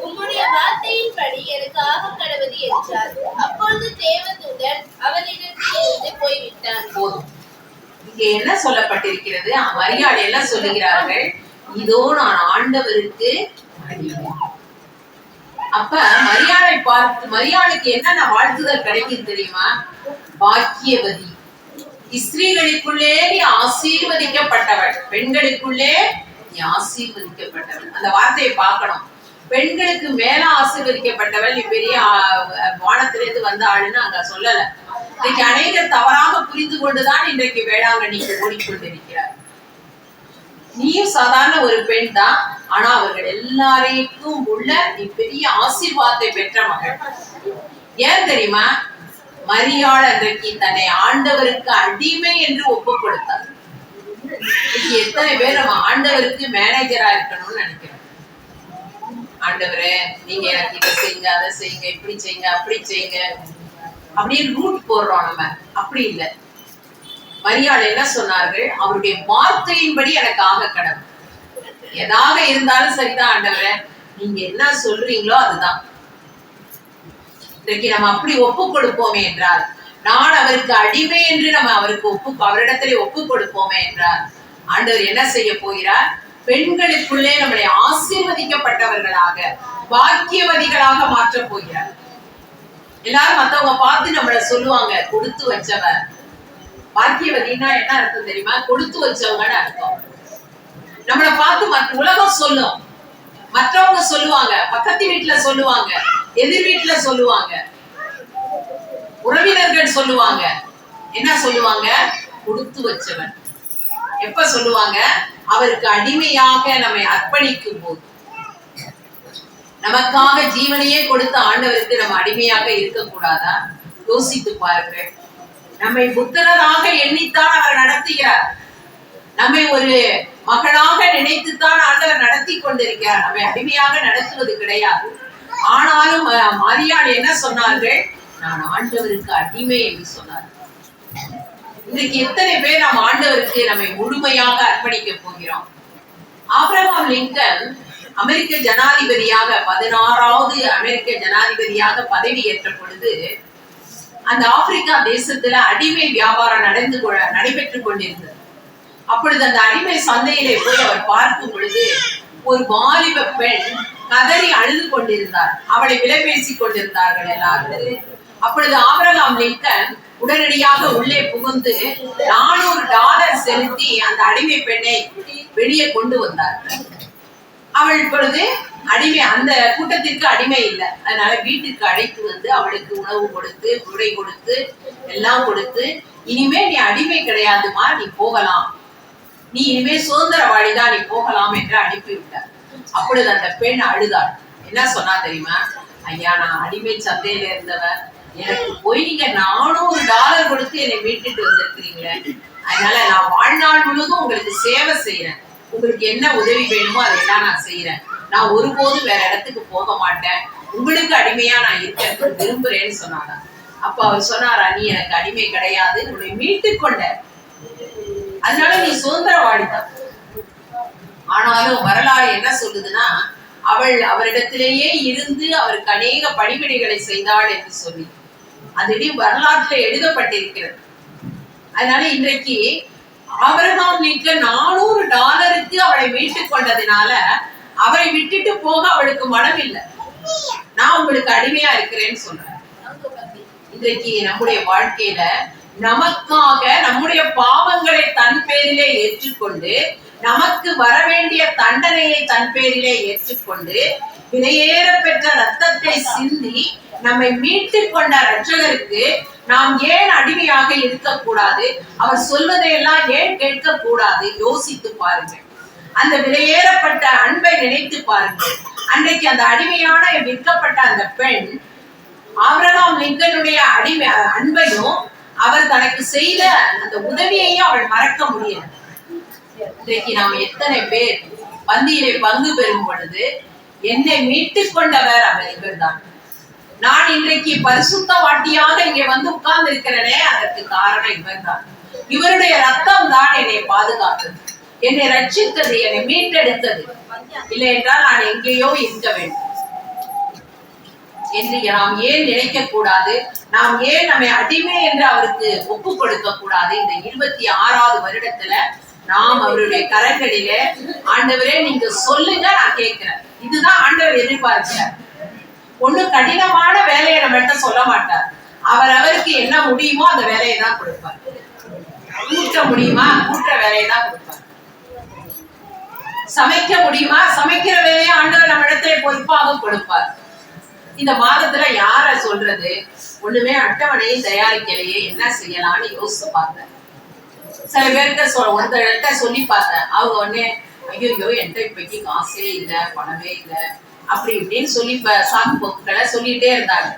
உம்முடைய வார்த்தையின்படி எனக்கு ஆக கடவுது என்றார். அப்பொழுது தேவதூதன் அவரிடத்திலிருந்து போய்விட்டார். போதும். இங்கே என்ன சொல்லப்பட்டிருக்கிறது? மரியாள் என்ன சொல்லுகிறார்கள்? இதோ நான் ஆண்டவருக்கு அடிமை. அப்ப மரியாளை பார்த்து மரியாளுக்கு என்னென்ன வாழ்த்துதல் கிடைக்கும் தெரியுமா? பாக்கியவதி, ஸ்திரீகளுக்குள்ளே நீ ஆசீர்வதிக்கப்பட்டவள், பெண்களுக்குள்ளே நீ ஆசீர்வதிக்கப்பட்டவள். அந்த வார்த்தையை பார்க்கணும். பெண்களுக்கு மேல ஆசீர்வதிக்கப்பட்டவள் நீ பெரிய வானத்திலிருந்து வந்த ஆளுன்னு அங்க சொல்லல. இன்னைக்கு அநேகர் தவறாக புரிந்து கொண்டுதான் இன்றைக்கு வேளாங்கண்ணிக்கு ஓடிக்கொண்டிருக்கிறார். நீயும் சாதாரண ஒரு பெண் தான், ஆனா அவர்கள் எல்லாரையும் உள்ள நீ பெரிய ஆசீர்வாதத்தை பெற்ற மகள். ஏன் தெரியுமா? மரியாள் அன்றைக்கு தன்னை ஆண்டவருக்கு அடிமை என்று ஒப்பு கொடுத்தார். எத்தனை பேர் நம்ம ஆண்டவருக்கு மேனேஜரா இருக்கணும்னு நினைக்கிறோம். ஆண்டவரே, நீங்க எனக்கு இதை செய்யுங்க, அதை செய்யுங்க, இப்படி செய்யுங்க, அப்படி செய்யுங்க அப்படின்னு ரூட் போடுறோம் நம்ம. அப்படி இல்லை. மரியாள் என்ன சொன்னார்கள்? அவருடைய வார்த்தையின்படி எனக்கு ஆக கடவுள். ஏதாவது இருந்தாலும் சரிதான் ஆண்டவரே, நீங்க என்ன சொல்றீங்களோ அதுதான். இன்றைக்கு நம்ம அப்படி ஒப்பு கொடுப்போமே என்றால், நான் அவருக்கு அடிமை என்று நம்ம அவரிடத்திலே ஒப்பு கொடுப்போமே என்றால், ஆண்டவர் என்ன செய்ய போகிறார்? பெண்களுக்குள்ளே நம்மளை ஆசீர்வதிக்கப்பட்டவர்களாக, பாக்கியவதிகளாக மாற்ற போகிறார். எல்லாரும் மத்தவங்க பார்த்து நம்மளை சொல்லுவாங்க, கொடுத்து வச்சவன். பாக்கியவதினா என்ன அர்த்தம் தெரியுமா? கொடுத்து வச்சவங்கன்னு அர்த்தம். நம்மளை பார்த்து உலகம் சொல்லும், மற்றவங்க சொல்லுவாங்க, பக்கத்து வீட்டுல சொல்லுவாங்க, எதிர் வீட்டுல சொல்லுவாங்க, உறவினர்கள் சொல்லுவாங்க. என்ன சொல்லுவாங்க? கொடுத்து வச்சவன். எப்ப சொல்லுவாங்க? அவருக்கு அடிமையாக நம்மை அர்ப்பணிக்கும் போது. நமக்காக ஜீவனையே கொடுத்த ஆண்டவருக்கு நம்ம அடிமையாக இருக்கக்கூடாதா? யோசித்து பாருங்கள். நம்மை புத்திரராக எண்ணித்தான் அவர் நடத்துகிறார். நம்மை ஒரு மகனாக நினைத்துத்தான் ஆண்டவர் நடத்தி கொண்டிருக்கிறார். நம்மை அடிமையாக நடத்துவது கிடையாது. ஆனாலும் மரியாள் என்ன சொன்னார்கள்? நான் ஆண்டவருக்கு அடிமை என்று சொன்னார். இன்றைக்கு எத்தனை பேர் நம் ஆண்டவருக்கு நம்மை முழுமையாக அர்ப்பணிக்க போகிறோம்? ஆபிரகாம் லிங்கன் அமெரிக்க ஜனாதிபதியாக 16வது அமெரிக்க ஜனாதிபதியாக பதவி ஏற்ற பொழுது அந்த ஆப்பிரிக்கா தேசத்துல அடிமை வியாபாரம் நடைபெற்றுக் கொண்டிருந்தது. அப்பொழுது அந்த அடிமை சந்தையிலே போய் அவர் பார்க்கும் பொழுது ஒரு வாலிப பெண் கதறி அழுது கொண்டிருந்தார். அவளை விலை பேசிக் கொண்டிருந்தார்கள் எல்லாரும். அப்பொழுது ஆபிரகாம் லிங்கன் உடனடியாக உள்ளே புகுந்து $400 செலுத்தி அந்த அடிமை பெண்ணை வெளியே கொண்டு வந்தார். அவள் இப்பொழுது அடிமை, அந்த கூட்டத்திற்கு அடிமை இல்லை. அதனால வீட்டுக்கு அழைத்து வந்து அவளுக்கு உணவு கொடுத்து, உடை கொடுத்து, எல்லாம் கொடுத்து, இனிமே நீ அடிமை கிடையாதுமா, நீ போகலாம், நீ இனிமே சுதந்திரவாளிதான், நீ போகலாம் என்று அனுப்பிவிட்டார். அப்பொழுது அந்த பெண் அழுதாள். என்ன சொன்னா தெரியுமா? ஐயா, நான் அடிமை சந்தையில இருந்தவன், எனக்கு போய் நீங்க $400 கொடுத்து என்னை மீட்டுட்டு வந்திருக்கிறீங்களே, அதனால நான் வாழ்நாள் முழுவதும் உங்களுக்கு சேவை செய்யறேன், உங்களுக்கு என்ன உதவி வேணுமோ அதெல்லாம் நான் செய்யறேன், நான் ஒருபோதும் வேற இடத்துக்கு போக மாட்டேன், உங்களுக்கு அடிமையா நான் இருக்க விரும்புறேன்னு சொன்னாங்க. அப்ப அவர் சொன்னாரா, நீ எனக்கு அடிமை கிடையாது, உன்னை மீட்டு கொண்ட, அதனால நீ சுதந்திரவாளிதான். ஆனாலும் வரலாறு என்ன சொல்லுதுன்னா, அவள் அவரிடத்திலேயே இருந்து அவருக்கு அநேக பணிவிடைகளை செய்தாள் என்று சொல்லி அது வரலாற்றில் எழுதப்பட்டிருக்கிறது. அதனால இன்றைக்கு ஆபிரகாம் லிங்கன் $400 அவளை மீட்டுக் கொண்டதுனால அவரை விட்டுட்டு போக அவளுக்கு மனம் இல்லை. நான் உங்களுக்கு அடிமையா இருக்கிறேன்னு சொல்றேன். இன்றைக்கு நம்முடைய வாழ்க்கையில நமக்காக நம்முடைய பாவங்களை தன் பேரிலே ஏற்றுக்கொண்டு, நமக்கு வர வேண்டிய தண்டனையை தன் பேரிலே ஏற்றுக்கொண்டு, விலையேற பெற்ற ரத்தத்தை சிந்தி நம்மை மீட்டு கொண்ட ரட்சகருக்கு நாம் ஏன் அடிமையாக இருக்கக்கூடாது? அவர் சொல்வதையெல்லாம் ஏன் கேட்கக்கூடாது? யோசித்து பாருங்கள். அந்த விலையேறப்பட்ட அன்பை நினைத்து பாருங்கள். அன்றைக்கு அந்த அடிமையான விற்கப்பட்ட அந்த பெண் ஆபிரகாம் லிங்கனுடைய அன்பையும் அவர் தனக்கு செய்த அந்த உதவியையும் அவள் மறக்க முடியாது. இன்றைக்கு நாம் எத்தனை பேர் பந்தியிலே பங்கு பெறும் பொழுது என்னை மீட்டுக் கொண்டவர் அவர் இவர்தான். நான் இன்றைக்கு பரிசுத்த வாட்டியாக இங்கே வந்து உட்கார்ந்து இருக்கிறேனே, அதற்கு காரணம் இவர்தான். இவருடைய ரத்தம் தான் என்னை பாதுகாத்தது, என்னை ரட்சித்தது, என்னை மீட்டெடுத்தது. இல்லை என்றால் நான் எங்கேயோ இருக்க வேண்டும் என்று நாம் ஏன் நினைக்க கூடாது? நாம் ஏன் நம்மை அடிமை என்று அவருக்கு ஒப்பு கொடுக்க கூடாது? இந்த 26வது வருடத்துல நாம் அவருடைய கரங்களிலே, ஆண்டவரே நீங்க சொல்லுங்க, நான் கேட்கிறேன். இதுதான் ஆண்டவர் எதிர்பார்க்கிறார். ஒண்ணும் கடினமான வேலையை நம்மள்கிட்ட சொல்ல மாட்டார். அவருக்கு என்ன முடியுமோ அந்த வேலையை தான் கொடுப்பார். கூட்ட முடியுமா? கூட்டுற வேலையை தான் கொடுப்பார். சமைக்க முடியுமா? சமைக்கிற வேலையை ஆண்டவர் நம்ம இடத்துல பொறுப்பாக கொடுப்பார். இந்த மாதத்துல யார சொல்றது? ஒண்ணுமே அட்டவணையும் தயாரிக்கலையே, என்ன செய்யலாம்னு யோசிச்சு பார்த்தேன். சில பேர்கிட்ட ஒருத்தர்கிட்ட சொல்லி பார்த்தேன். அவங்க உடனே ஐயோ என்கிட்ட இப்பைக்கு காசே இல்லை, பணமே இல்லை, அப்படி இப்படின்னு சொல்லி சாக்கு போக்குகளை சொல்லிட்டே இருந்தாங்க.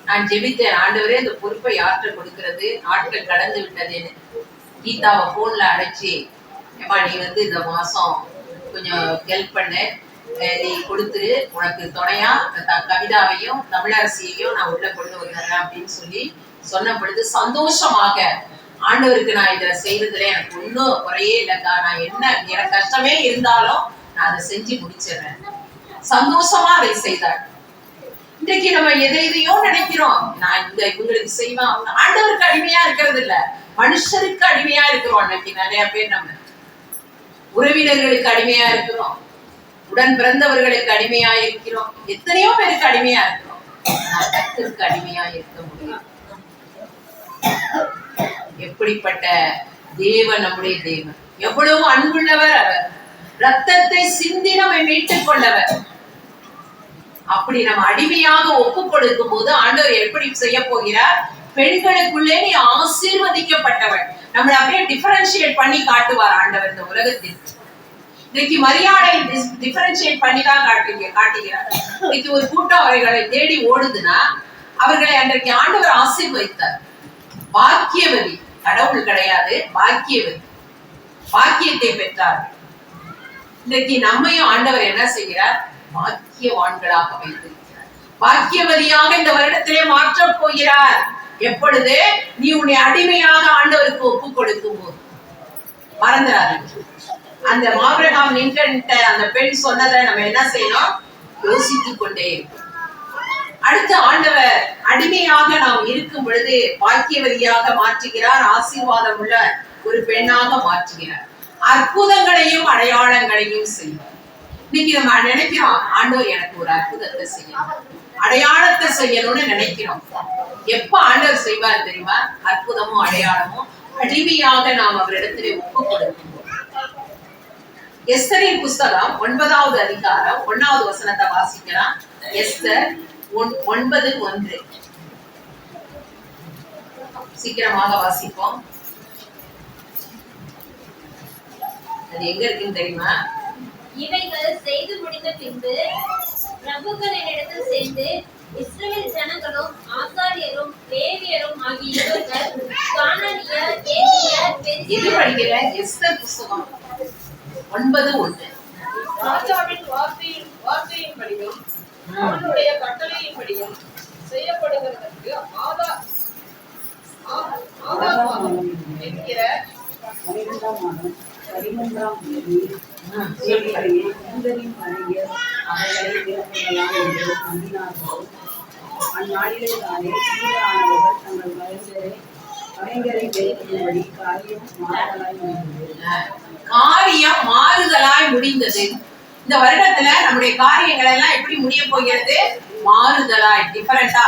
நான் ஜெபித்தேன், ஆண்டவரே இந்த பொறுப்பை யார்கிட்ட கொடுக்கறது? நாட்கள் கடந்து விட்டதுன்னு கீதாவை போன்ல அடைச்சி, ஏமா நீ இந்த மாசம் கொஞ்சம் ஹெல்ப் பண்ணு, நீ கொடுத்துரு, உனக்கு துணையா கவிதாவையும் தமிழரசியையும் நான் உள்ள கொண்டு வந்துடுறேன் அப்படின்னு சொல்லி சொன்ன பொழுது சந்தோஷமாக, ஆண்டவருக்கு நான் இதை செய்யறதுல எனக்கு ஒன்றும் குறையே இல்லைக்கா, நான் என்ன எனக்கு கஷ்டமே இருந்தாலும் நான் அதை செஞ்சு முடிச்சிடுறேன், சந்தோஷமா அதை செய்தாள். இன்றைக்கு நம்ம எதையோ நினைக்கிறோம், நான் இவங்களுக்கு செய்வேன். ஆண்டவருக்கு அடிமையா இருக்கிறது இல்ல, மனுஷருக்கு அடிமையா இருக்கிறோம். இன்னைக்கு நிறைய பேர் நம்ம உறவினர்களுக்கு அடிமையா இருக்கிறோம், உடன் பிறந்தவர்களுக்கு அடிமையா இருக்கிறோம், எத்தனையோ பேருக்கு அடிமையா இருக்கிறோம். கர்த்தருக்கு அடிமையா இருக்க முடியும். எப்படிப்பட்ட தேவன் நம்முடைய தேவன்! எவ்வளவு அன்புள்ளவர் அவர்! ரத்தத்தை சிந்தி நம்மை மீட்டுக் கொண்டவர். அப்படி நம்ம அடிமையாக ஒப்பு கொடுக்கும் போது ஆண்டவர் எப்படி செய்ய போகிறார்? பெண்களுக்குள்ளே நீ ஆசீர்வதிக்கப்பட்டவள். நம்மளை அப்படியே டிஃபரன்ஷியேட் பண்ணி காட்டுவார் ஆண்டவர் இந்த உலகத்தில். இன்னைக்கு மரியாதை டிஃபரன்ஷியேட் பண்ணி தான் காட்டுகிறார். இன்னைக்கு ஒரு கூட்டம் அவர்களை தேடி ஓடுதுன்னா அவர்களை அன்றைக்கு ஆண்டவர் ஆசீர்வதித்தார். பாக்கியவதி, கடவுள் கிடையாது, பாக்கியவதி, பாக்கியத்தை பெற்றார்கள். இன்னைக்கு நம்மையும் ஆண்டவர் என்ன செய்கிறார்? பாக்கியவான்களாக வைத்திருக்கிறார். பாக்கியவதியாக இந்த வருடத்திலே மாற்றப் போகிறார். எப்பொழுது? நீ உன்னை அடிமையாக ஆண்டவருக்கு ஒப்பு கொடுக்கும் போது. மறந்துடாதீங்க, அந்த ஆபிரகாம் லிங்கன் அந்த பெண் சொன்னதை நம்ம என்ன செய்யணும்? யோசித்துக் கொண்டே இருக்கும். அடுத்து ஆண்டவர் அடிமையாக நாம் இருக்கும் பொழுது பாக்கியவதியாக மாற்றுகிறார், ஆசீர்வாதம் உள்ள ஒரு பெண்ணாக மாற்றுகிறார், அற்புதங்களையும் அடையாளங்களையும் செய்யும். இன்னைக்கு நம்ம நினைக்கிறோம், ஆண்டவர் எனக்கு ஒரு அற்புதத்தை செய்யணும், அடையாளத்தை செய்யணும்னு நினைக்கிறோம். எப்ப ஆண்டவர் செய்வார் தெரியுமா? அற்புதமும் அடையாளமும் அடிமையாக நாம் அவரிடத்திலே ஒப்பு கொடுக்கும். எஸ்தரின் புஸ்தகம் 9வது அதிகாரம் 1வது வசனத்தை வாசிக்கலாம். எஸ்தர் 9:1. சீக்கிரமாக வாசிப்போம். அது எங்க இருக்குன்னு தெரியுமா? இவைகள் செய்து முடிந்த பின்பு பிரபுக்கள் என்னிடத்தில் சேர்ந்து, இஸ்ரவேல் ஜனங்களும் ஆசாரியரும் லேவியரும் ஆகிய இவர்கள் கானானியர், ஏத்தியர், எது படிக்கிற? எஸ்தர் புஸ்தகம் 9:1. ராஜாவின் வார்த்தையின்படியும் அவனுடைய கட்டளையின்படியும் செய்யப்படுகிறதற்கு ஆதாரமாக என்கிற 12ஆம் தேதி சுந்தரின் மனைவியர் அவர்களை மேற்கொள்ளலாம் என்று நம்பினார்கள். அந்நாளிலே தானே சீரானவர்கள் தங்கள் கலைஞரை மேற்கொள்ளும்படி காரியம் மாறுதலாய் முடிந்தது. இந்த வருடத்துல நம்முடைய காரியங்கள் எல்லாம் எப்படி முடிய போகிறது? மாறுதலாய், டிஃபரெண்டா.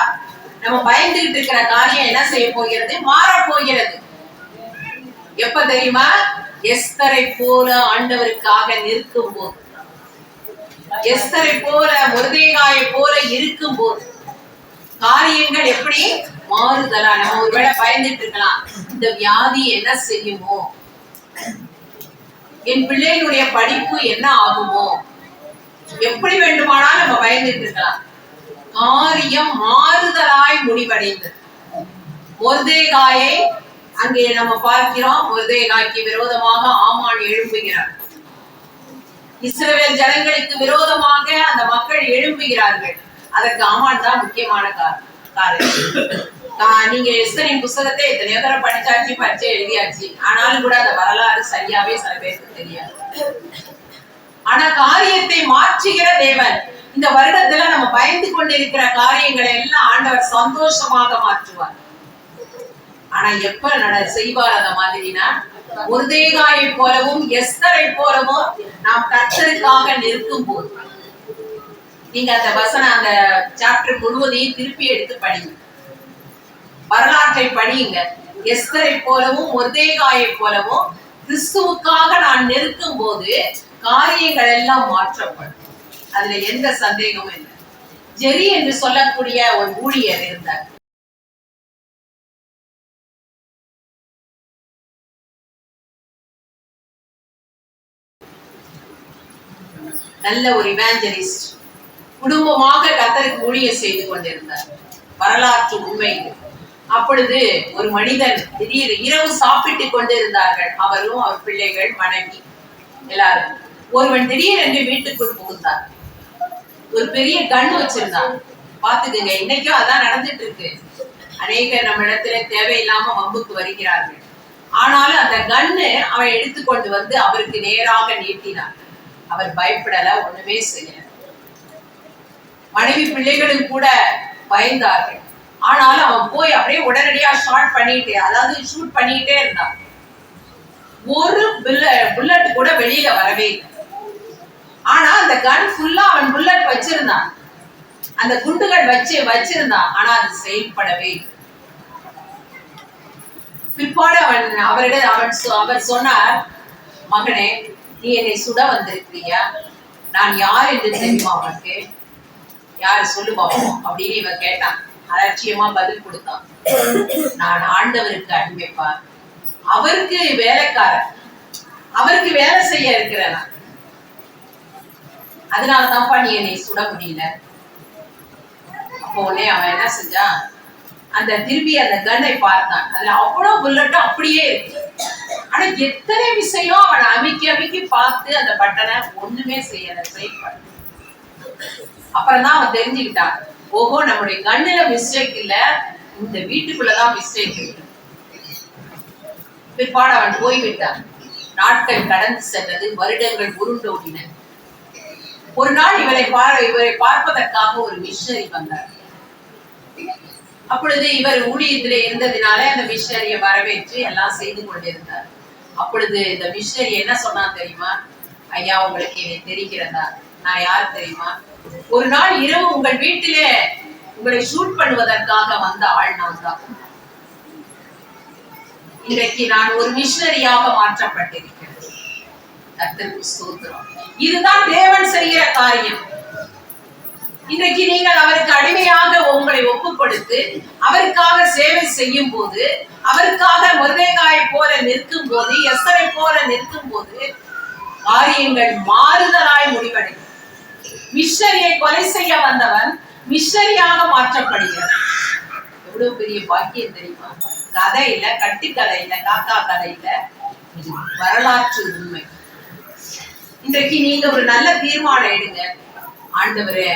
நம்ம பயந்துகிட்டு இருக்கிற காரியம் என்ன செய்ய போகிறது? மாற போகிறது. எப்ப தெரியுமா? எஸ்தரை போல ஆண்டவருக்காக நிற்கும் போது, எஸ்தரை போல, மொர்தெகாயை போல இருக்கும் போது காரியங்கள் எப்படி மாறுதலா. நம்ம ஒருவேளை பயந்துட்டு இருக்கலாம், இந்த வியாதி என்ன செய்யுமோ, என் பிள்ளைகளுடைய படிப்பு என்ன ஆகுமோ, எப்படி வேண்டுமானாலும் நம்ம பயந்துட்டு இருக்கலாம். காரியம் மாறுதலாய் முடிவடைந்தது. மொர்தெகாயை அங்கே நம்ம பார்க்கிறோம். மொர்தெகாய்க்கு விரோதமாக ஆமான் எழும்புகிறார். இஸ்ரவேல் ஜனங்களுக்கு விரோதமாக அந்த மக்கள் எழும்புகிறார்கள். அதற்கு ஆமான் தான் முக்கியமான காரணம். நீங்க எஸ்தரின் புத்தகத்தை எத்தனையோ தடவை படிச்சாச்சு, பரிச்சை எழுதியாச்சு. ஆனாலும் கூட அந்த வரலாறு சரியாவே சில பேருக்கு தெரியாது. ஆனா காரியத்தை மாற்றுகிற தேவன். இந்த வருடத்துல நம்ம பயந்து கொண்டிருக்கிற காரியங்களை எல்லாம் ஆண்டவர் சந்தோஷமாக மாற்றுவார். ஆனா எப்ப செய்வார் அந்த மாதிரினா, மொர்தெகாயை போலவும் எஸ்தரை போலவும் நாம் கர்த்தருக்காக நிற்கும் போது. நீங்க அந்த வசனம், அந்த சாப்டர் முழுவதையும் திருப்பி எடுத்து படிங்க, வரலாற்றை படியுங்க. எஸ்தரை போலவும் மொர்தெகாயை போலவும் கிறிஸ்துவுக்காக நான் நிற்கும் போது காரியங்கள் எல்லாம் மாற்றப்படும். அதுல எந்த சந்தேகமும் இல்லை. ஜெரி என்று சொல்லக்கூடிய ஒரு ஊழியர் இருந்தார். நல்ல ஒரு இவாஞ்சலிஸ்ட், குடும்பமாக கர்த்தருக்கு ஊழியம் செய்து கொண்டிருந்தார். வரலாற்று உண்மை. அப்பொழுது ஒரு மனிதன் திடீர் இரவு சாப்பிட்டுக் கொண்டிருந்தார்கள், அவரும் அவர் பிள்ளைகள், மனைவி எல்லாரும். ஒருவன் திடீரென்று வீட்டுக்குள் புகுந்தார். ஒரு பெரிய கன் வச்சிருந்தான். பாத்துக்குங்க, இன்னைக்கும் அதான் நடந்துட்டு இருக்கு. அநேகர் நம்ம இடத்துல தேவையில்லாம வம்புக்கு வருகிறார்கள். ஆனாலும் அந்த கன்னு அவன் எடுத்துக்கொண்டு வந்து அவருக்கு நேராக நீட்டினான். அவர் பயப்படல, ஒண்ணுமே செய்யல. மனைவி பிள்ளைகளும் கூட பயந்தார்கள். ஆனாலும் அவன் போய் அப்படியே உடனடியா ஷூட் பண்ணிட்டே இருந்தான். ஒரு புல்லட் கூட வெளியில வரவே இல்லை. ஆனா அந்த கன் ஃபுல்லா அவன் புல்லட் வச்சிருந்தான், அந்த குண்டுகள் வச்சிருந்தான். ஆனா அது செயல்படவே இல்லை. பிற்பாடு அவர் சொன்னார், மகனே, நீ என்னை சுட வந்திருக்கிறியா? நான் யார் என்று தெரியுமா உனக்கு? யாரு சொல்லு பாப்போம் அப்படின்னு இவன் கேட்டான். அலட்சியமா பதில் கொடுத்தான், நான் ஆண்டவருக்கு அடிமைப்பார், அவருக்கு வேலைக்காரன், அவருக்கு வேலை செய்ய இருக்கிறேன். அதனாலதான்ப்பா நீ என்னை சுட முடியல. அப்போ உடனே அவன் என்ன செஞ்சான், திரும்பி அந்த கன்னை பார்த்தான். அதுல அவ்வளவு புல்லட்டும் அப்படியே இருக்கு. ஆனா எத்தனை விஷயம் அவன் அமைக்கி பார்த்து அந்த பட்டனை ஒண்ணுமே செய்யல, செயல்பட. அப்புறம் தான் அவன் தெரிஞ்சுக்கிட்டான், ஓஹோ, நம்முடைய கண்ணுல மிஸ்டேக் இல்ல, இந்த வீட்டுக்குள்ளதான் மிஸ்டேக் இருக்கு. பிற்பாடு அவன் போய்விட்டான். நாட்கள் கடந்து சென்றது, வருடங்கள் உருண்டோடின. ஒரு நாள் இவரை பார்ப்பதற்காக ஒரு மிஷனரி வந்தார். அப்பொழுது இவர் ஊழியத்திலே இருந்ததினால அந்த மிஷனரியை வரவேற்று எல்லாம் செய்து கொண்டிருந்தார். அப்பொழுது இந்த மிஷனரி என்ன சொன்னான் தெரியுமா? ஐயா, உங்களுக்கு என்னை தெரிகிறதா? நான் யார் தெரியுமா? ஒரு நாள் இரவு உங்கள் வீட்டிலே உங்களை ஷூட் பண்ணுவதற்காக வந்த ஆள் நான் தான். இன்றைக்கு நான் ஒரு மிஷனரியாக மாற்றப்பட்டிருக்கிறேன். கர்த்தருக்கு ஸ்தோத்திரம். இதுதான் தேவன் செய்கிற காரியம். இன்றைக்கு நீங்கள் அவருக்கு அடிமையாக உங்களை ஒப்புக் கொடுத்து அவருக்காக சேவை செய்யும் போது, அவருக்காக மொர்தெகாயை போல நிற்கும் போது, எஸ்தரை போல நிற்கும் போது காரியங்கள் மாறுதலாய் முடிவடையும். மிஷனரியை கொலை செய்ய வந்தவன் மிஷனரியாக மாற்றப்படுகிறார். எவ்வளவு பெரிய பாக்கியம் தெரியுமா? கதை இல்ல, கட்டுக்கதை இல்ல, காக்கா கதை இல்ல, இது வரலாற்று உண்மை. இன்றைக்கு நீங்க ஒரு நல்ல தீர்மானம் எடுங்க. ஆண்டவரே,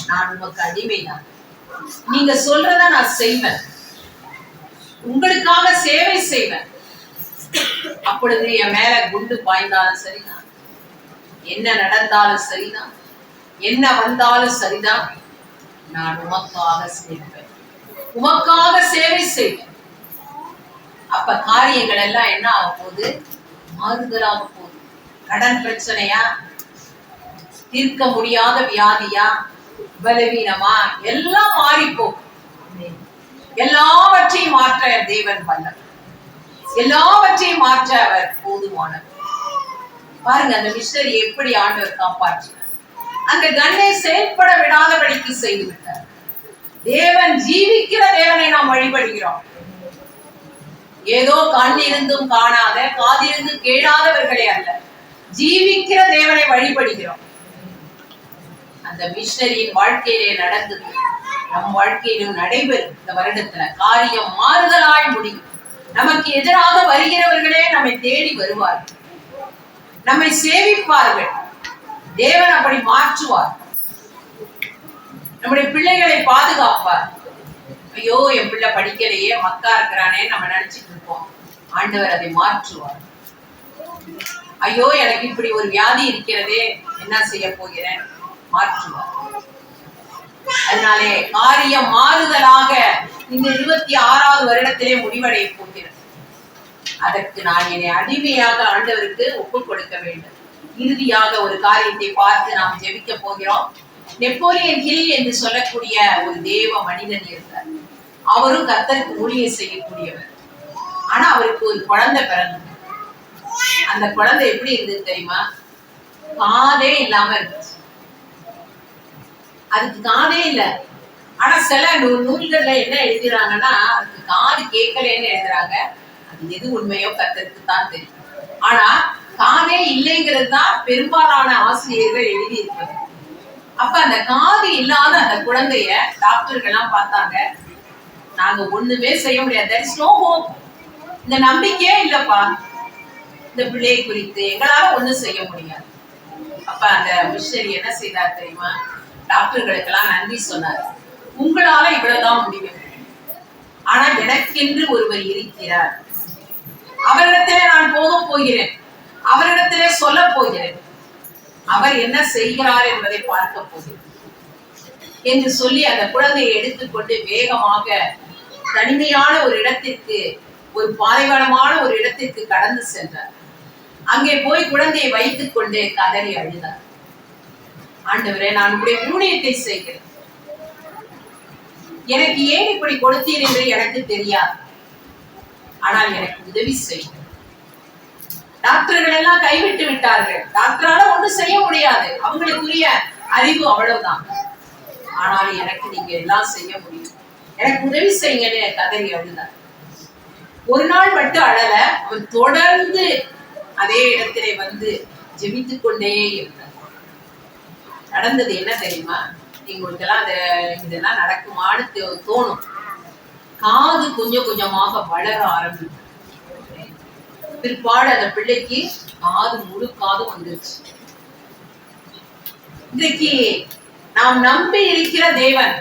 நான் உமக்கு அடிமைதான், நீங்க சொல்றத நான் செய்வேன், உங்களுக்காக சேவை செய்வேன். அப்பொழுது என் மேல குண்டு பாய்ந்தாலும் சரிதான், என்ன நடந்தாலும் சரிதான், என்ன வந்தாலும் சரிதான், நான் உமக்காக செய்வேன், உமக்காக சேவை செய்வேன். அப்ப காரியங்கள் எல்லாம் என்ன ஆக போகுது? மாறுதலாக போகுது. கடன் பிரச்சனையா, தீர்க்க முடியாத வியாதியா, பலவீனமா, எல்லாம் மாறி போகும். எல்லாவற்றையும் மாற்ற தேவன் வல்லவர், எல்லாவற்றையும் மாற்ற அவர் போதுமானவர். பாருங்க, அந்த மிஷனரி எப்படி ஆண்டவர் காப்பாற்றினார். அந்த கண்ணை செயல்பட விடாதபடிக்கு செய்து விட்டார். தேவன் ஜீவிக்கிற தேவனை நாம் வழிபடுகிறோம். ஏதோ கண்ணிருந்தும் காணாத, காதிருந்தும் கேளாதவர்களே அல்ல, ஜீவிக்கிற தேவனை வழிபடுகிறோம். அந்த மிஷனரியின் வாழ்க்கையிலே நடந்தது நம் வாழ்க்கையிலும் நடைபெறும். இந்த வருடத்துல காரியம் மாறுதலாய் முடியும். நமக்கு எதிராக வருகிறவர்களே நம்மை தேடி வருவார்கள், நம்மை சேவிப்பார்கள். தேவன் அப்படி மாற்றுவார். நம்முடைய பிள்ளைகளை பாதுகாப்பார். ஐயோ என் பிள்ளை படிக்கலையே, மக்கா இருக்கிறானே நம்ம நினைச்சிட்டு இருப்போம். ஆண்டவர் அதை மாற்றுவார். ஐயோ எனக்கு இப்படி ஒரு வியாதி இருக்கிறதே, என்ன செய்ய போகிறேன், மாற்றுவார். அதனாலே காரியம் மாறுதலாக இந்த 26வது வருடத்திலே முடிவடைய போகிறது. அதற்கு நான் என்னை அடிமையாக ஆண்டவருக்கு ஒப்புக் கொடுக்க வேண்டும். இறுதியாக ஒரு காரியத்தை பார்த்து நாம் ஜெபிக்க போகிறோம். நெப்போலியன் ஹில் என்று சொல்லக்கூடிய ஒரு தேவ மனிதன் இருந்தார். அவரும் கர்த்தருக்கு ஊழியம் செய்யக்கூடியவர். ஆனா அவருக்கு ஒரு குழந்தை பிறந்தது. அந்த குழந்தை எப்படி இருந்தது தெரியுமா? காதே இல்லாம இருந்துச்சு. அதுக்கு காதே இல்லை. ஆனா சில நூல்கள்ல என்ன எழுதுறாங்கன்னா, அதுக்கு காது கேட்கலன்னு எழுதுறாங்க. அது எது உண்மையோ கர்த்தருக்கு தான் தெரியும். ஆனா காதே இல்லைங்கிறது தான் பெரும்பாலான ஆசிரியர்கள் எழுதி இருப்பது. அப்ப அந்த காது இல்லாத அந்த குழந்தைய டாக்டர்கள் எல்லாம் பார்த்தாங்க. நாங்க ஒண்ணுமே செய்ய முடியாது, there is no hope. இந்த நம்பிக்கையே இல்லப்பா இந்த பிள்ளையை குறித்து, எங்களால ஒண்ணும் செய்ய முடியாது. அப்ப அந்த மிஷனரி என்ன செய்தார் தெரியுமா? டாக்டர்களுக்கெல்லாம் நன்றி சொன்னார். உங்களால இவ்வளவுதான் முடியும், ஆனா எனக்கென்று ஒருவர் இருக்கிறார். அவரிடத்திலே நான் போக போகிறேன், அவரிடத்திலே சொல்ல போகிறேன், அவர் என்ன செய்கிறார் என்பதை பார்க்க போகிறேன் என்று சொல்லி அந்த குழந்தையை எடுத்துக்கொண்டு வேகமாக தனிமையான ஒரு இடத்திற்கு, ஒரு பாலைவனமான ஒரு இடத்திற்கு கடந்து சென்றார். அங்கே போய் குழந்தையை வைத்துக் கொண்டு கதறி அழுதார். ஆண்டவரே, நான் உங்களுடைய ஊழியத்தை செய்கிறேன், எனக்கு ஏன் இப்படி கொடுத்தீர் என்று எனக்கு தெரியாது, ஆனால் எனக்கு உதவி செய்ய. டாக்டர்கள் எல்லாம் கைவிட்டு விட்டார்கள். டாக்டரால ஒன்றும் செய்ய முடியாது, அவங்களுக்குரிய அறிவு அவ்வளவுதான். ஆனால் எனக்கு நீங்க எல்லாம் செய்ய முடியும், எனக்கு உதவி செய்யுங்கன்னு கதறி அழுதார். ஒரு நாள் மட்டும் அழல, அவர் தொடர்ந்து அதே இடத்திலே வந்து ஜெபித்துக் கொண்டே இருந்தார். நடந்தது என்ன தெரியுமா? நீங்களுக்கெல்லாம் இதெல்லாம் நடக்குமான்னு தோணும். காது கொஞ்சம் கொஞ்சமாக வளர ஆரம்பிக்கும். பிற்பாடு அந்த பிள்ளைக்கு காது முழு காது வந்துருச்சு. இன்றைக்கு நாம் நம்பி இருக்கிற தேவன்,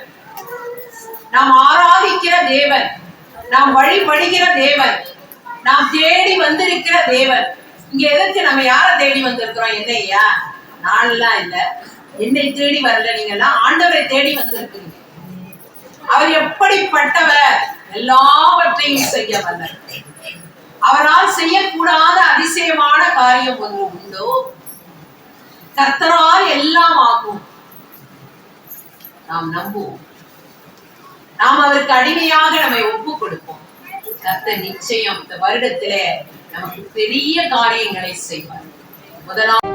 நாம் ஆராதிக்கிற தேவன், நாம் வழிபடுகிற தேவன், நாம் தேடி வந்திருக்கிற தேவன். இங்க எதற்கு நம்ம யார தேடி வந்திருக்கிறோம்? என்னையா? நான்லாம் இல்ல, என்னை தேடி வரல, நீங்க எல்லாம் ஆண்டவரை தேடி வந்திருக்கிறீங்க. அவர் எப்படிப்பட்டவர்? எல்லாவற்றையும் செய்ய வல்லவர். அவரால் செய்யக்கூடாத அதிசயமான காரியம் ஒன்று உண்டோ? கர்த்தரால் எல்லாம் ஆகும். நாம் நம்புவோம், நாம் அவருக்கு அடிமையாக நம்மை ஒப்பு கொடுப்போம். கர்த்தர் நிச்சயம் இந்த வருடத்திலே நமக்கு பெரிய காரியங்களை செய்வார். முதலாம்